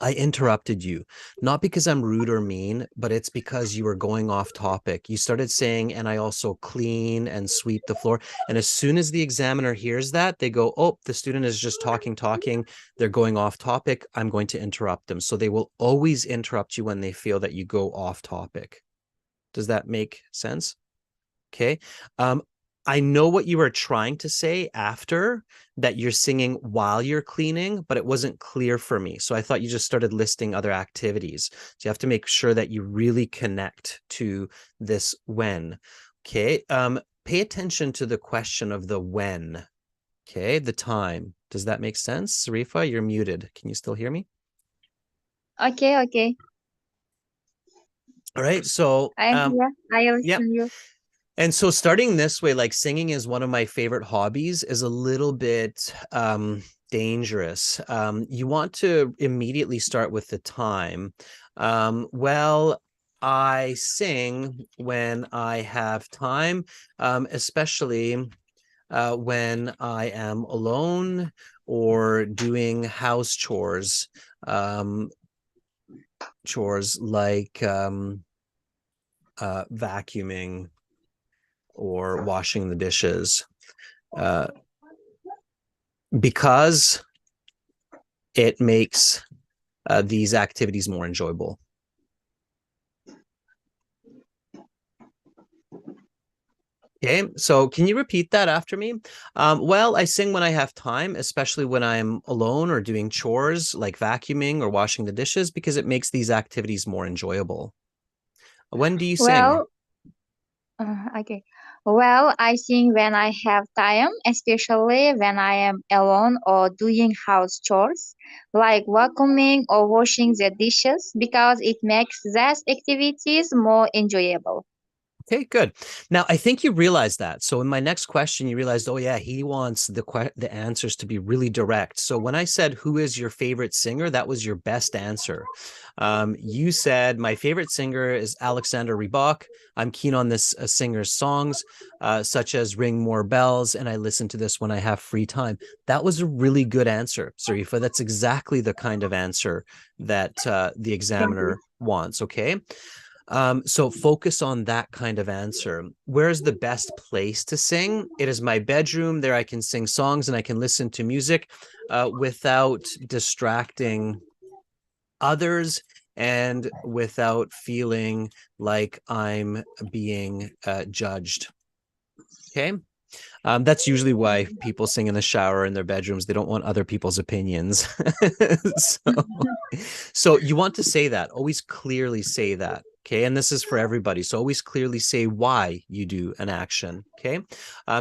Speaker 2: I interrupted you, not because I'm rude or mean, but it's because you were going off topic. You started saying, and I also clean and sweep the floor. And as soon as the examiner hears that, they go, oh, the student is just talking. They're going off topic. I'm going to interrupt them. So they will always interrupt you when they feel that you go off topic. Does that make sense? Okay. I know what you were trying to say after, that you're singing while you're cleaning, but it wasn't clear for me. So I thought you just started listing other activities. So you have to make sure that you really connect to this when. Okay. Pay attention to the question of the when. Okay. The time. Does that make sense? Zarifa, you're muted. Can you still hear me?
Speaker 3: Okay.
Speaker 2: All right. So
Speaker 3: I am here. I listen you.
Speaker 2: And so starting this way, like singing is one of my favorite hobbies, is a little bit dangerous. You want to immediately start with the time. Well, I sing when I have time, especially when I am alone or doing house chores. Chores like vacuuming or washing the dishes, because it makes these activities more enjoyable. Okay, so can you repeat that after me? Well, I sing when I have time, especially when I'm alone or doing chores like vacuuming or washing the dishes, because it makes these activities more enjoyable. When do you sing?
Speaker 3: Okay. Well, I sing when I have time, especially when I am alone or doing house chores, like vacuuming or washing the dishes, because it makes these activities more enjoyable.
Speaker 2: Okay, good. Now, I think you realized that. So in my next question, you realized, oh yeah, he wants the answers to be really direct. So when I said, who is your favorite singer? That was your best answer. You said, my favorite singer is Alexander Rybak. I'm keen on this singer's songs, such as Ring More Bells, and I listen to this when I have free time. That was a really good answer, Zarifa. That's exactly the kind of answer that the examiner wants, okay? So focus on that kind of answer. Where's the best place to sing? It is my bedroom. There I can sing songs and I can listen to music without distracting others and without feeling like I'm being judged. Okay. That's usually why people sing in the shower in their bedrooms. They don't want other people's opinions. So you want to say that. Always clearly say that. Okay. And this is for everybody. So always clearly say why you do an action. Okay.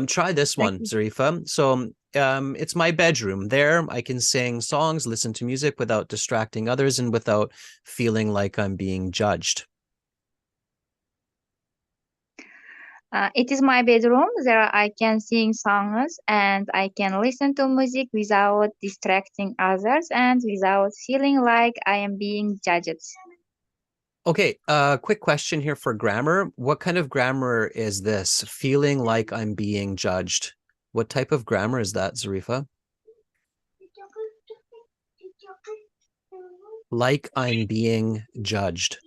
Speaker 2: Try this one, Zarifa. So it's my bedroom. There I can sing songs, listen to music without distracting others and without feeling like I'm being judged.
Speaker 6: It is my bedroom. There I can sing songs and I can listen to music without distracting others and without feeling like I am being judged.
Speaker 2: Okay, quick question here for grammar. What kind of grammar is this? Feeling like I'm being judged. What type of grammar is that, Zarifa? Like I'm being judged.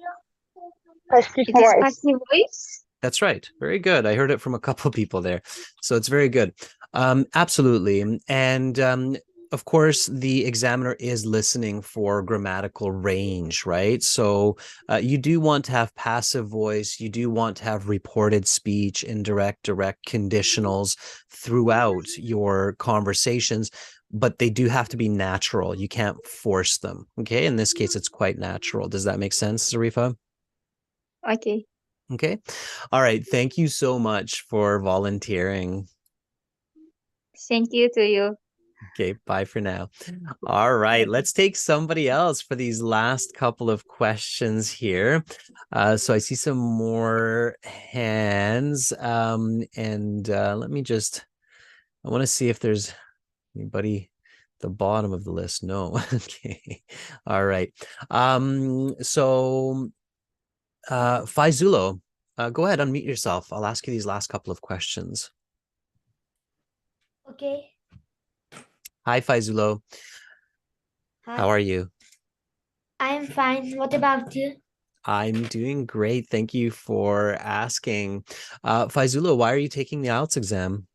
Speaker 6: It is passive voice.
Speaker 2: That's right. Very good. I heard it from a couple of people there. So it's very good. Absolutely. And of course, the examiner is listening for grammatical range, right? So you do want to have passive voice. You do want to have reported speech, indirect, direct conditionals throughout your conversations, but they do have to be natural. You can't force them. Okay. In this case, it's quite natural. Does that make sense, Zarifa?
Speaker 6: Okay.
Speaker 2: Okay. All right. Thank you so much for volunteering.
Speaker 6: Thank you to you.
Speaker 2: Okay. Bye for now. All right. Let's take somebody else for these last couple of questions here. So I see some more hands. And let me just, I want to see if there's anybody at the bottom of the list. No. Okay. All right. So Faizulo, go ahead, unmute yourself. I'll ask you these last couple of questions.
Speaker 7: Okay.
Speaker 2: Hi, Faizulo.
Speaker 7: Hi.
Speaker 2: How are you?
Speaker 7: I'm fine. What about you?
Speaker 2: I'm doing great. Thank you for asking. Faizulo, why are you taking the IELTS exam?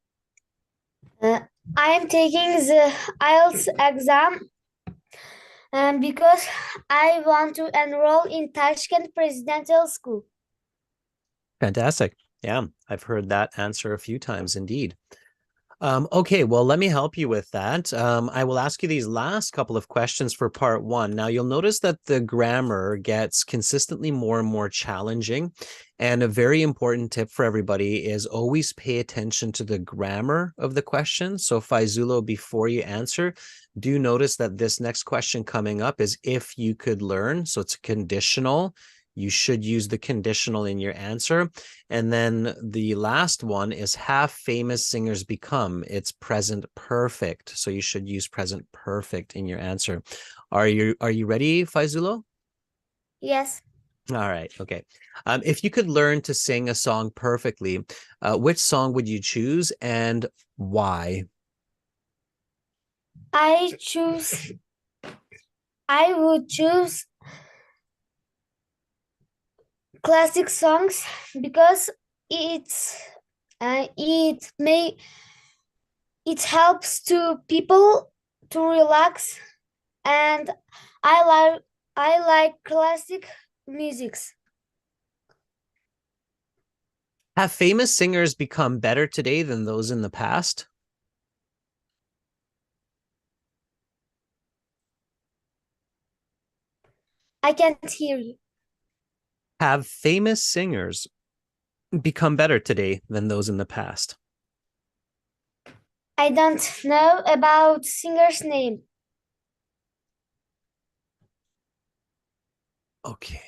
Speaker 7: I am taking the IELTS exam because I want to enroll in Tashkent Presidential School.
Speaker 2: Fantastic. Yeah, I've heard that answer a few times indeed. Okay, well, let me help you with that. I will ask you these last couple of questions for part one. Now, you'll notice that the grammar gets consistently more and more challenging. And a very important tip for everybody is always pay attention to the grammar of the question. So, Faizulo, before you answer, do notice that this next question coming up is if you could learn. So it's conditional. You should use the conditional in your answer. And then the last one is have famous singers become. It's present perfect. So you should use present perfect in your answer. Are you ready, Faizulo?
Speaker 7: Yes.
Speaker 2: All right. Okay. If you could learn to sing a song perfectly, which song would you choose and why?
Speaker 7: I would choose classic songs because it helps to people to relax, and I like classic musics.
Speaker 2: Have famous singers become better today than those in the past?
Speaker 7: I can't hear you.
Speaker 2: Have famous singers become better today than those in the past?
Speaker 7: I don't know about singer's name.
Speaker 2: Okay.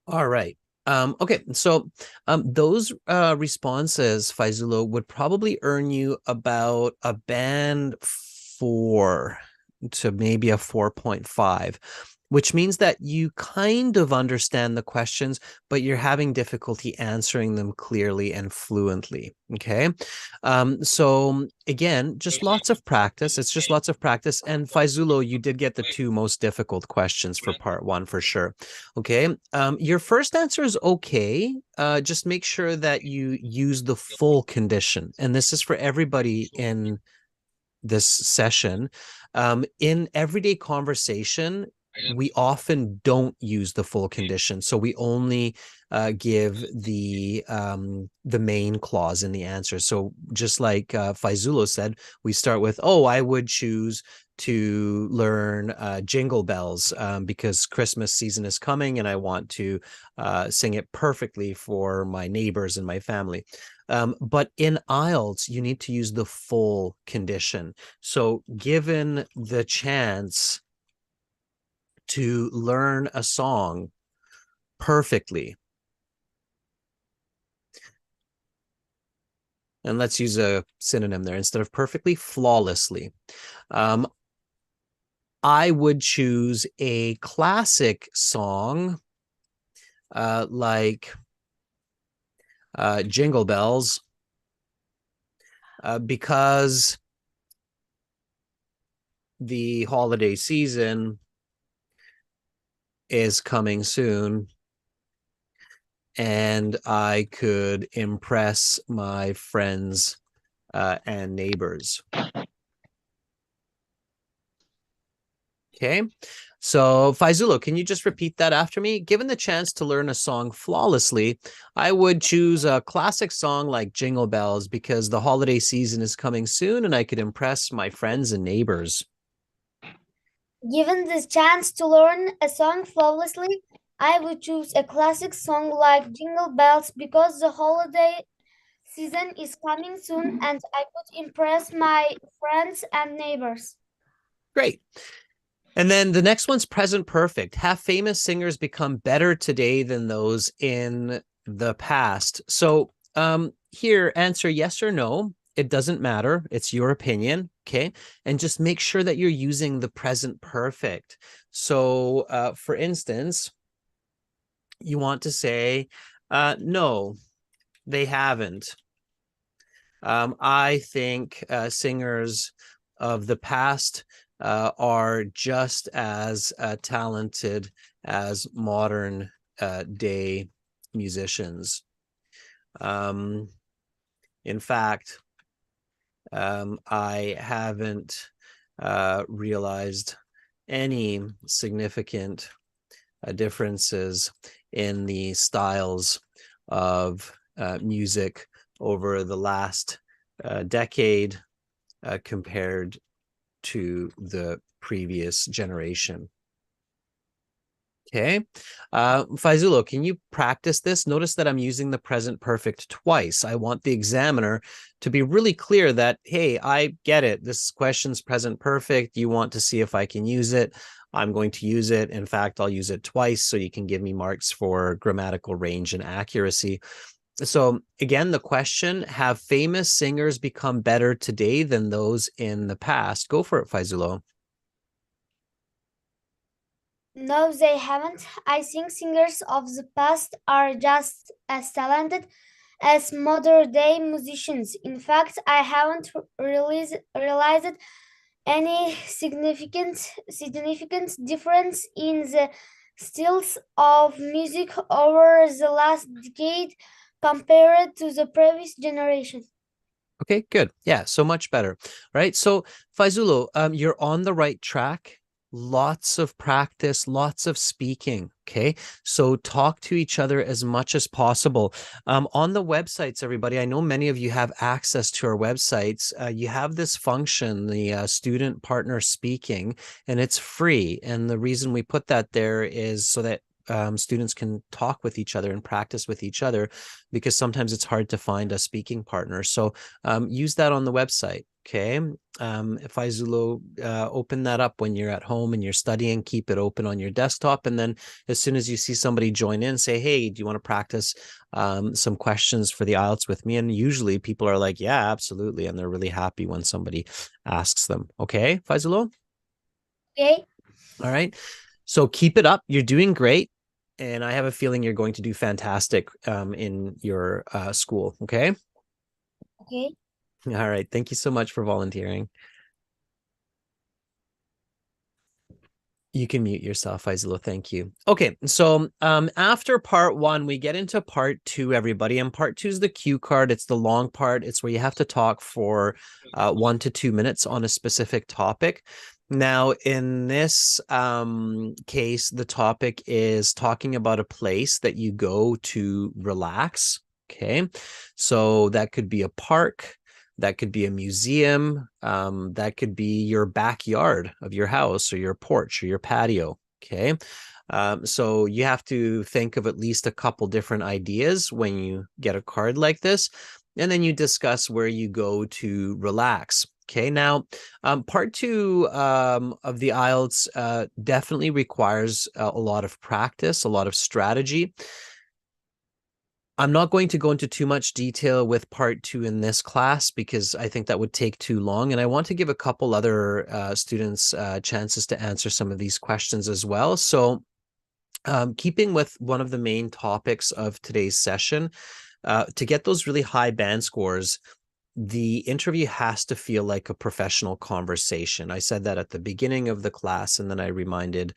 Speaker 2: All right. Okay, so those responses, Faizulo, would probably earn you about a band 4 to maybe a 4.5, which means that you kind of understand the questions, but you're having difficulty answering them clearly and fluently. Okay. So again, just lots of practice. It's just lots of practice. And Faizulo, you did get the 2 most difficult questions for part 1 for sure. Okay. Your first answer is okay. Just make sure that you use the full condition. And this is for everybody in this session. In everyday conversation, we often don't use the full condition, so we only give the main clause in the answer. So just like Faizulo said, we start with, oh, I would choose to learn Jingle Bells because Christmas season is coming and I want to sing it perfectly for my neighbors and my family. But in IELTS, you need to use the full condition. So given the chance to learn a song perfectly, and let's use a synonym there instead of perfectly, flawlessly, I would choose a classic song like Jingle Bells because the holiday season is coming soon and I could impress my friends and neighbors. Okay, so Faizulo, can you just repeat that after me? Given the chance to learn a song flawlessly, I would choose a classic song like Jingle Bells because the holiday season is coming soon and I could impress my friends and neighbors.
Speaker 7: Given the chance to learn a song flawlessly, I would choose a classic song like Jingle Bells because the holiday season is coming soon and I could impress my friends and neighbors.
Speaker 2: Great. And then the next one's present perfect. Have famous singers become better today than those in the past? So here, answer yes or no. It doesn't matter. It's your opinion. Okay. And just make sure that you're using the present perfect. So for instance, you want to say, no, they haven't. I think singers of the past are just as talented as modern day musicians. In fact, I haven't realized any significant differences in the styles of music over the last decade compared to the previous generation. Okay. Faizulo, can you practice this? Notice that I'm using the present perfect twice. I want the examiner to be really clear that, hey, I get it. This question's present perfect. You want to see if I can use it. I'm going to use it. In fact, I'll use it twice so you can give me marks for grammatical range and accuracy. So again, the question, have famous singers become better today than those in the past? Go for it, Faizulo.
Speaker 7: No, they haven't. I think singers of the past are just as talented as modern day musicians. In fact, I haven't realized any significant difference in the styles of music over the last decade compared to the previous generation.
Speaker 2: Okay, good. Yeah, so much better, right? So Faizulo, you're on the right track. Lots of practice, lots of speaking. Okay, so talk to each other as much as possible. On the websites, everybody, I know many of you have access to our websites. You have this function, the student partner speaking, and it's free. And the reason we put that there is so that students can talk with each other and practice with each other, because sometimes it's hard to find a speaking partner. So use that on the website. Okay. Faizulo, open that up when you're at home and you're studying. Keep it open on your desktop. And then as soon as you see somebody join in, say, hey, do you want to practice some questions for the IELTS with me? And usually people are like, yeah, absolutely. And they're really happy when somebody asks them. Okay, Faizulo?
Speaker 7: Okay.
Speaker 2: All right. So keep it up. You're doing great. And I have a feeling you're going to do fantastic in your school. Okay.
Speaker 7: Okay.
Speaker 2: All right. Thank you so much for volunteering. You can mute yourself, Faizulo. Thank you. Okay, so after part one, we get into part two, everybody. And part two is the cue card. It's the long part. It's where you have to talk for 1 to 2 minutes on a specific topic. Now, in this case, the topic is talking about a place that you go to relax. Okay, so that could be a park. That could be a museum. That could be your backyard of your house or your porch or your patio. Okay. So you have to think of at least a couple different ideas when you get a card like this. And then you discuss where you go to relax. Okay. Now, part two of the IELTS definitely requires a lot of practice, a lot of strategy. I'm not going to go into too much detail with part two in this class because I think that would take too long. And I want to give a couple other students chances to answer some of these questions as well. So keeping with one of the main topics of today's session, to get those really high band scores, the interview has to feel like a professional conversation. I said that at the beginning of the class, and then I reminded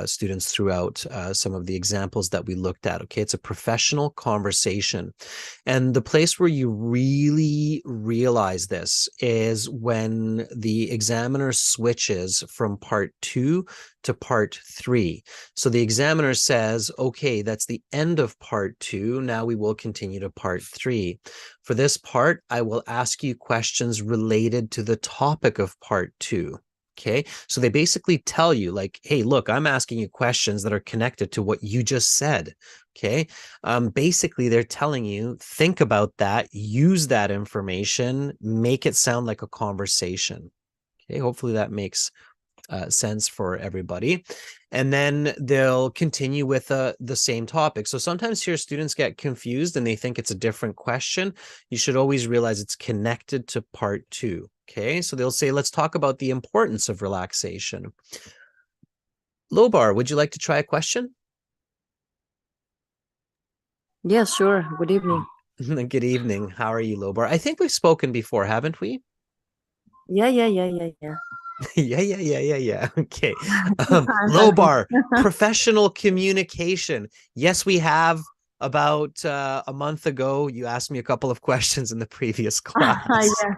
Speaker 2: students throughout some of the examples that we looked at. Okay, it's a professional conversation. And the place where you really realize this is when the examiner switches from part two to part three. So the examiner says, okay, that's the end of part two. Now we will continue to part three. For this part, I will ask you questions related to the topic of part two. Okay, so they basically tell you like, hey, look, I'm asking you questions that are connected to what you just said. Okay, basically they're telling you, think about that, use that information, make it sound like a conversation. Okay, hopefully that makes sense for everybody. And then they'll continue with the same topic. So sometimes your students get confused and they think it's a different question. You should always realize it's connected to part two. Okay, so they'll say, let's talk about the importance of relaxation. Lobar, would you like to try a question?
Speaker 8: Yes, sure. Good evening.
Speaker 2: Good evening. How are you, Lobar? I think we've spoken before, haven't we?
Speaker 8: Yeah.
Speaker 2: Yeah. Okay.
Speaker 8: I'm
Speaker 2: Lobar, professional communication. Yes, we have. About a month ago, you asked me a couple of questions in the previous class.
Speaker 8: Yeah.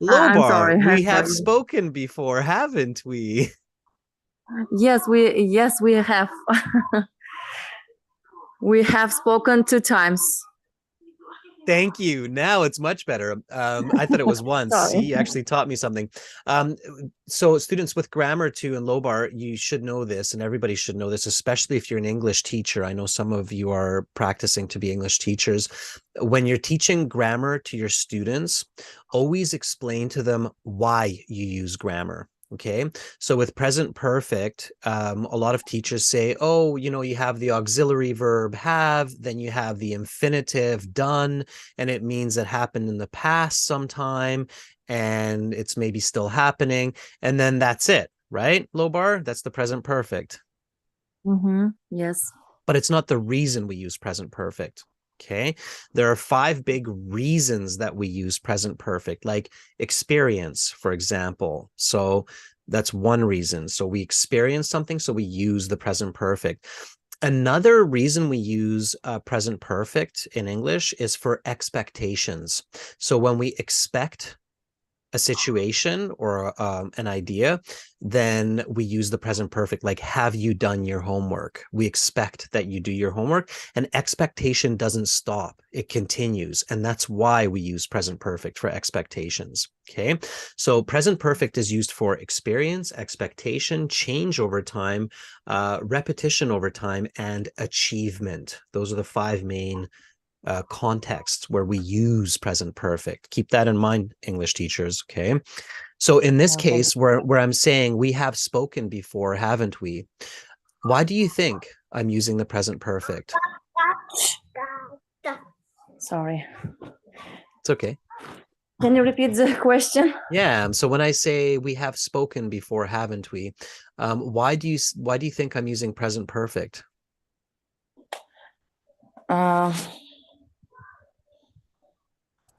Speaker 2: Lobar,
Speaker 8: I'm sorry.
Speaker 2: we have spoken before, haven't we?
Speaker 8: Yes, we have. We have spoken 2 times.
Speaker 2: Thank you. Now it's much better. I thought it was once. See, you actually taught me something. So students with grammar 2 and Lobar, you should know this, and everybody should know this, especially if you're an English teacher. I know some of you are practicing to be English teachers. When you're teaching grammar to your students, always explain to them why you use grammar. Okay, so with present perfect, a lot of teachers say, oh, you know, you have the auxiliary verb have, then you have the infinitive done, and it means it happened in the past sometime, and it's maybe still happening, and then that's it, right, Lobar? That's the present perfect.
Speaker 8: Yes.
Speaker 2: But it's not the reason we use present perfect. Okay, there are 5 big reasons that we use present perfect, like experience, for example. So that's one reason. So we experience something, so we use the present perfect. Another reason we use present perfect in English is for expectations. So when we expect a situation or an idea, then we use the present perfect, like, have you done your homework? We expect that you do your homework, and expectation doesn't stop. It continues. And that's why we use present perfect for expectations. Okay. So present perfect is used for experience, expectation, change over time, repetition over time, and achievement. Those are the 5 main contexts where we use present perfect. Keep that in mind, English teachers, okay? So in this case, where I'm saying we have spoken before, haven't we? Why do you think I'm using the present perfect?
Speaker 8: Sorry.
Speaker 2: It's okay.
Speaker 8: Can you repeat the question?
Speaker 2: Yeah. So when I say we have spoken before, haven't we? Why do you think I'm using present perfect?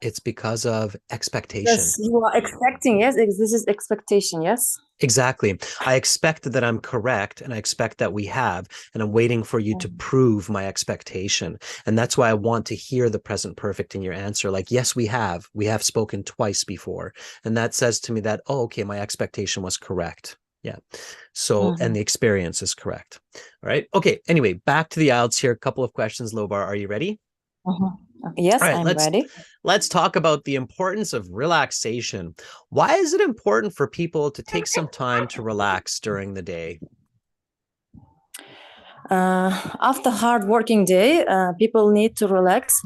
Speaker 2: It's because of expectation.
Speaker 8: Yes, you are expecting. Yes, this is expectation. Yes.
Speaker 2: Exactly. I expect that I'm correct, and I expect that we have, and I'm waiting for you to prove my expectation. And that's why I want to hear the present perfect in your answer. Like, yes, we have spoken twice before. And that says to me that, oh, okay, my expectation was correct. Yeah. So, and the experience is correct. All right. Okay. Anyway, back to the IELTS here. A couple of questions, Lobar. Are you ready?
Speaker 8: Yes,
Speaker 2: All right,
Speaker 8: I'm ready.
Speaker 2: Let's talk about the importance of relaxation. Why is it important for people to take some time to relax during the day?
Speaker 8: After hard working day, people need to relax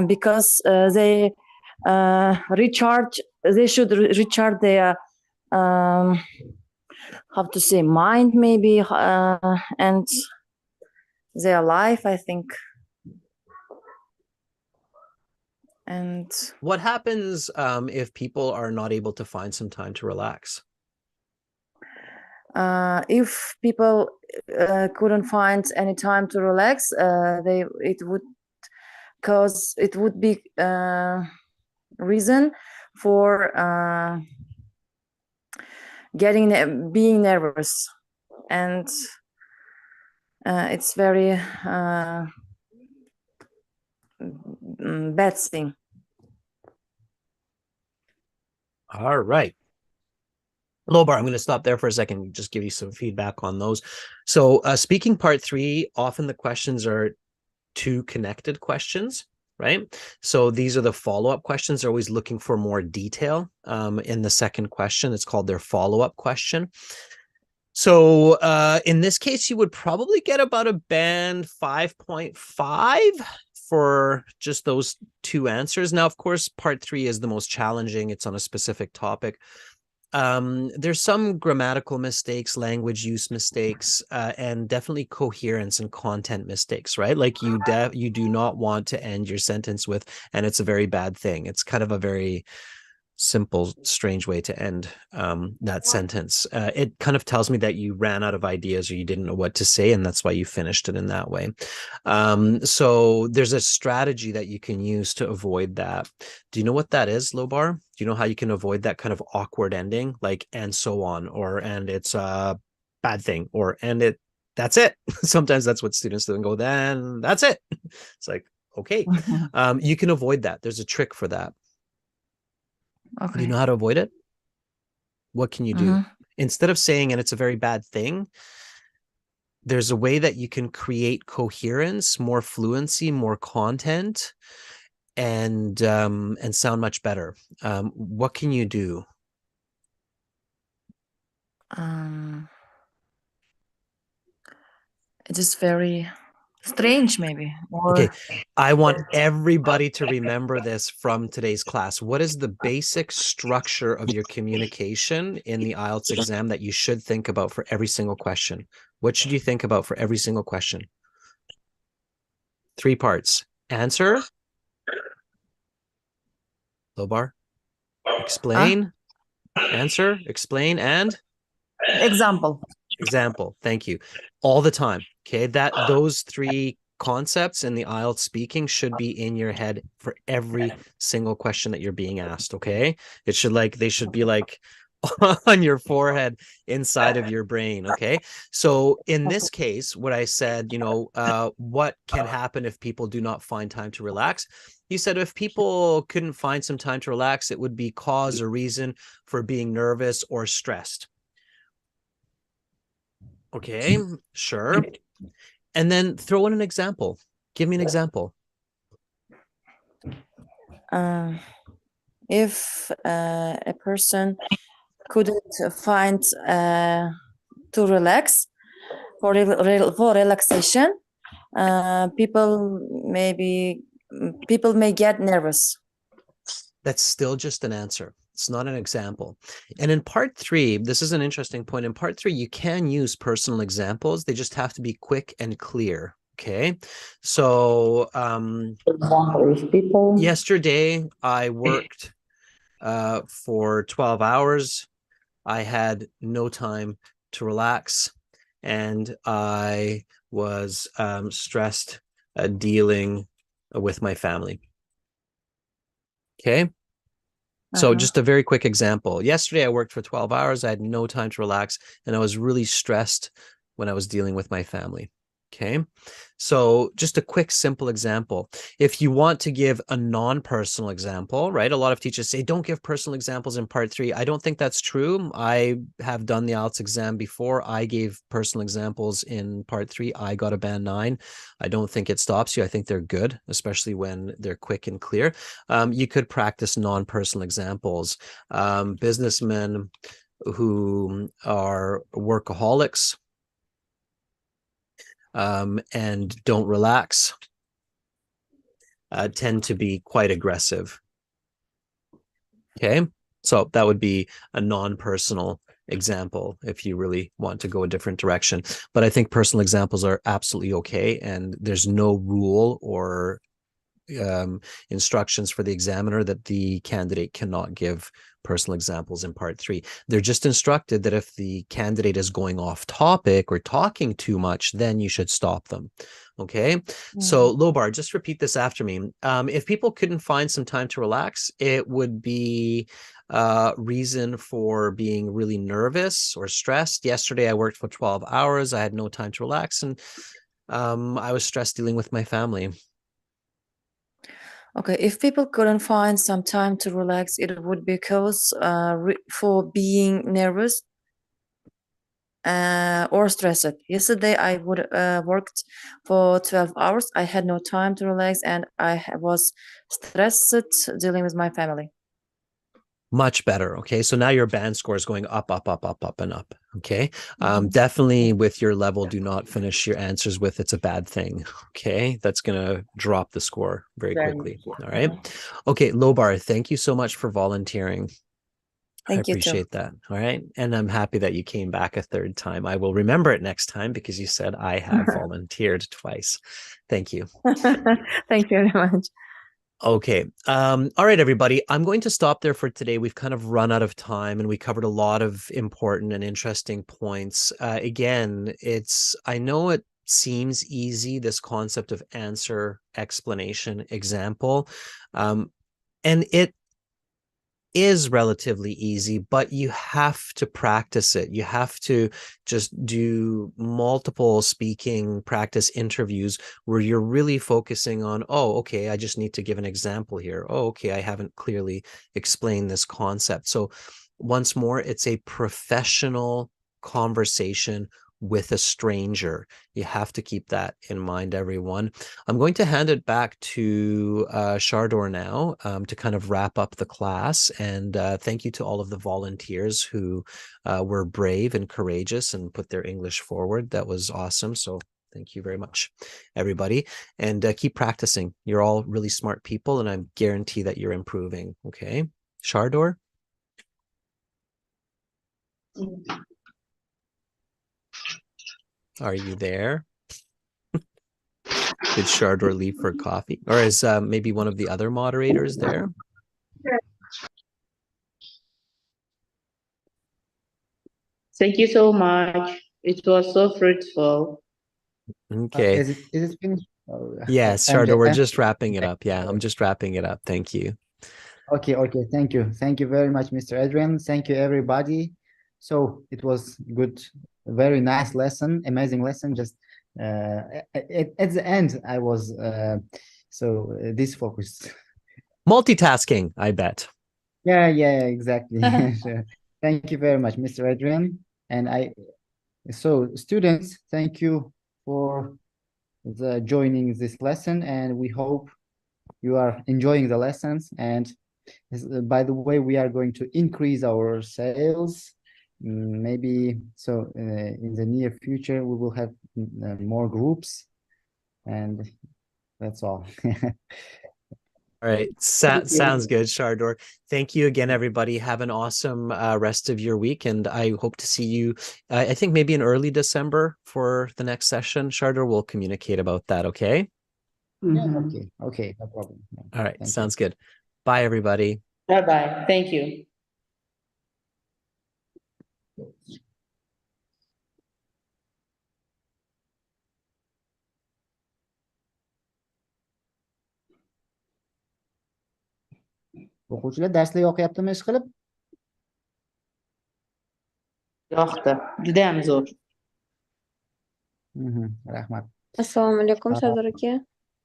Speaker 8: because they recharge. They should recharge their how to say mind, maybe, and their life, I think. And
Speaker 2: what happens if people are not able to find some time to relax?
Speaker 8: If people couldn't find any time to relax, it would be reason for being nervous, and it's very bad thing.
Speaker 2: All right. Lobar, I'm going to stop there for a second, just give you some feedback on those. So speaking part 3, often the questions are 2 connected questions, right? So these are the follow-up questions. They're always looking for more detail in the second question. It's called their follow-up question. So in this case, you would probably get about a band 5.5 for just those 2 answers. Now, of course, part 3 is the most challenging. It's on a specific topic. There's some grammatical mistakes, language use mistakes, and definitely coherence and content mistakes, right? Like you do not want to end your sentence with, and it's a very bad thing. It's kind of a very simple, strange way to end that sentence. It kind of tells me that you ran out of ideas or you didn't know what to say, and that's why you finished it in that way. So there's a strategy that you can use to avoid that. Do you know what that is, Lobar? Do you know how you can avoid that kind of awkward ending, like and so on, or and it's a bad thing, or and that's it? Sometimes that's what students do and go, then that's it. It's like, okay. You can avoid that. There's a trick for that.
Speaker 8: Okay.
Speaker 2: Do you know how to avoid it? What can you do? Instead of saying, and it's a very bad thing, there's a way that you can create coherence, more fluency, more content, and sound much better. What can you do?
Speaker 8: It's just very strange, maybe.
Speaker 2: Okay, I want everybody to remember this from today's class. What is the basic structure of your communication in the IELTS exam that you should think about for every single question? What should you think about for every single question? 3 parts. Answer. Lobar. Explain. Answer. Explain. And?
Speaker 8: Example.
Speaker 2: Example. Thank you. All the time. Okay, those 3 concepts in the IELTS speaking should be in your head for every single question that you're being asked. Okay, they should be like on your forehead, inside of your brain. Okay, so in this case, what I said, what can happen if people do not find time to relax? You said if people couldn't find some time to relax, it would be cause or reason for being nervous or stressed. Okay, sure. And then throw in an example. Give me an example.
Speaker 8: If a person couldn't find to relax for relaxation, people maybe people may get nervous.
Speaker 2: That's still just an answer. It's not an example. And in part 3, this is an interesting point. In part 3, you can use personal examples. They just have to be quick and clear. Okay. So yesterday I worked for 12 hours. I had no time to relax, and I was stressed dealing with my family. Okay. So just a very quick example. Yesterday, I worked for 12 hours. I had no time to relax, and I was really stressed when I was dealing with my family. Okay. So just a quick, simple example. If you want to give a non-personal example, right? A lot of teachers say, don't give personal examples in part 3. I don't think that's true. I have done the IELTS exam before. I gave personal examples in part 3. I got a band 9. I don't think it stops you. I think they're good, especially when they're quick and clear. You could practice non-personal examples. Businessmen who are workaholics, and don't relax, tend to be quite aggressive. Okay, so that would be a non-personal example if you really want to go a different direction. But I think personal examples are absolutely okay, and there's no rule or instructions for the examiner that the candidate cannot give personal examples in part 3. They're just instructed that if the candidate is going off topic or talking too much, then you should stop them. Okay. So Lobar, just repeat this after me. If people couldn't find some time to relax, it would be reason for being really nervous or stressed. Yesterday, I worked for 12 hours. I had no time to relax, and I was stressed dealing with my family.
Speaker 8: Okay, if people couldn't find some time to relax, it would be cause for being nervous or stressed. Yesterday, I would worked for 12 hours. I had no time to relax, and I was stressed dealing with my family.
Speaker 2: Much better. Okay. So now your band score is going up, up, up, up, up, and up. Okay. Definitely with your level, do not finish your answers with "it's a bad thing." Okay. That's going to drop the score very quickly. All right. Okay. Lobar, thank you so much for volunteering. I appreciate that. All right. And I'm happy that you came back a third time. I will remember it next time because you said I have volunteered twice. Thank you.
Speaker 8: Thank you very much.
Speaker 2: Okay. All right, everybody. I'm going to stop there for today. We've kind of run out of time, and we covered a lot of important and interesting points. Again, I know it seems easy, this concept of answer, explanation, example. And it is relatively easy, but you have to practice it. You have to just do multiple speaking practice interviews where you're really focusing on, oh, okay, I just need to give an example here. Oh, okay, I haven't clearly explained this concept. So once more, it's a professional conversation with a stranger. You have to keep that in mind, everyone. I'm going to hand it back to Shardor now to kind of wrap up the class. And thank you to all of the volunteers who were brave and courageous and put their English forward. That was awesome. So thank you very much, everybody. And keep practicing. You're all really smart people, and I guarantee that you're improving. Okay. Shardor? Are you there? Did Shardor leave for coffee? Or is maybe one of the other moderators there?
Speaker 5: Thank you so much. It was so fruitful.
Speaker 2: Okay.
Speaker 1: Is it finished?
Speaker 2: Yes, Shardor, we're just wrapping it up. Yeah, I'm just wrapping it up. Thank you.
Speaker 1: Okay, thank you. Thank you very much, Mr. Adrian. Thank you, everybody. So it was good, very nice lesson, amazing lesson. Just at the end, I was disfocused.
Speaker 2: Multitasking, I bet.
Speaker 1: Yeah, exactly. Sure. Thank you very much, Mr. Adrian. And so students, thank you for joining this lesson, and we hope you are enjoying the lessons. And by the way, we are going to increase our sales. Maybe so in the near future, we will have more groups, and that's all.
Speaker 2: All right. Sounds good, Shardor. Thank you again, everybody. Have an awesome rest of your week. And I hope to see you, I think maybe in early December for the next session. Shardor will communicate about that. Okay.
Speaker 1: Yeah, okay, no problem.
Speaker 2: All right.
Speaker 1: Thank you.
Speaker 2: Sounds good. Bye, everybody.
Speaker 5: Bye-bye. Thank you.
Speaker 1: O'quvchilar darslar yoqyaptimi ish qilib?
Speaker 5: Yoqdi. Judayam zo'r.
Speaker 1: Rahmat.
Speaker 3: Assalomu alaykum, Sardor aka.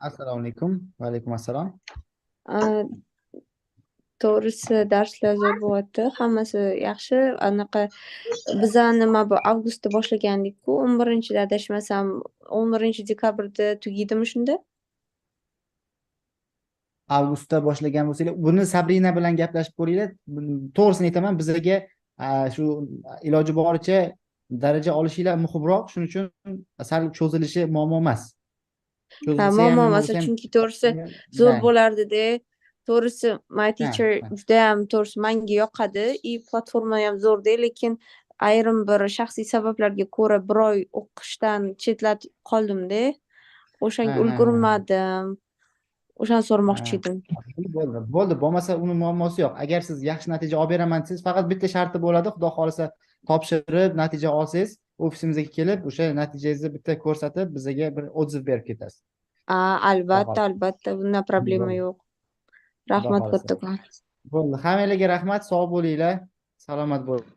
Speaker 1: Assalomu alaykum. Va alaykum assalom.
Speaker 3: To'g'risi darslar zo'r bo'lyapti. Hammasi yaxshi. Anaqa biza nima bu avgustda boshlagandik-ku, 11-da adashmasam, 11-dekabrda tugaydimi shunda?
Speaker 1: Avgustda boshlagan bo'lsanglar, buni Sabrina bilan gaplashib ko'ringlar. To'g'risini aytaman, bizga shu iloji boricha daraja olishinglar muhimroq, shuning uchun sal cho'zilishi muammo emas. Cho'zilsa ham
Speaker 3: Muammo
Speaker 1: nima
Speaker 3: emas,
Speaker 1: bo'lsa ham-
Speaker 3: chunki to'g'risi zo'r
Speaker 1: Ha.
Speaker 3: bo'lardi-da. To'g'risi MyTeacher
Speaker 1: Ha.
Speaker 3: judayam to'g'risi menga yoqadi. Platforma ham zo'rda, lekin ayrim bir shaxsiy sabablarga ko'ra bir oy o'qishdan chetlatib qoldim-da. O'shanga
Speaker 1: Ha, ha, ha.
Speaker 3: ulgurmadim. O'shani so'ramoqchi
Speaker 1: Ha.
Speaker 3: edim.
Speaker 1: Bo'ldi, bo'lmasa uni muammosi yo'q. Agar siz yaxshi natija olib beraman desangiz, faqat bitta sharti bo'ladi. Xudo xolisa topshirib natija olsangiz, ofisimizga kelib, o'sha natijangizni bitta ko'rsatib, bizga bir otziv berib ketasiz.
Speaker 3: Albatta, bundan problema
Speaker 1: Bo'ldi.
Speaker 3: yo'q. Rahmat
Speaker 1: Xudo xohlasa.
Speaker 3: kattakon.
Speaker 1: Bo'ldi. Hammalarga rahmat, sog' bo'linglar, salomat bo'ling.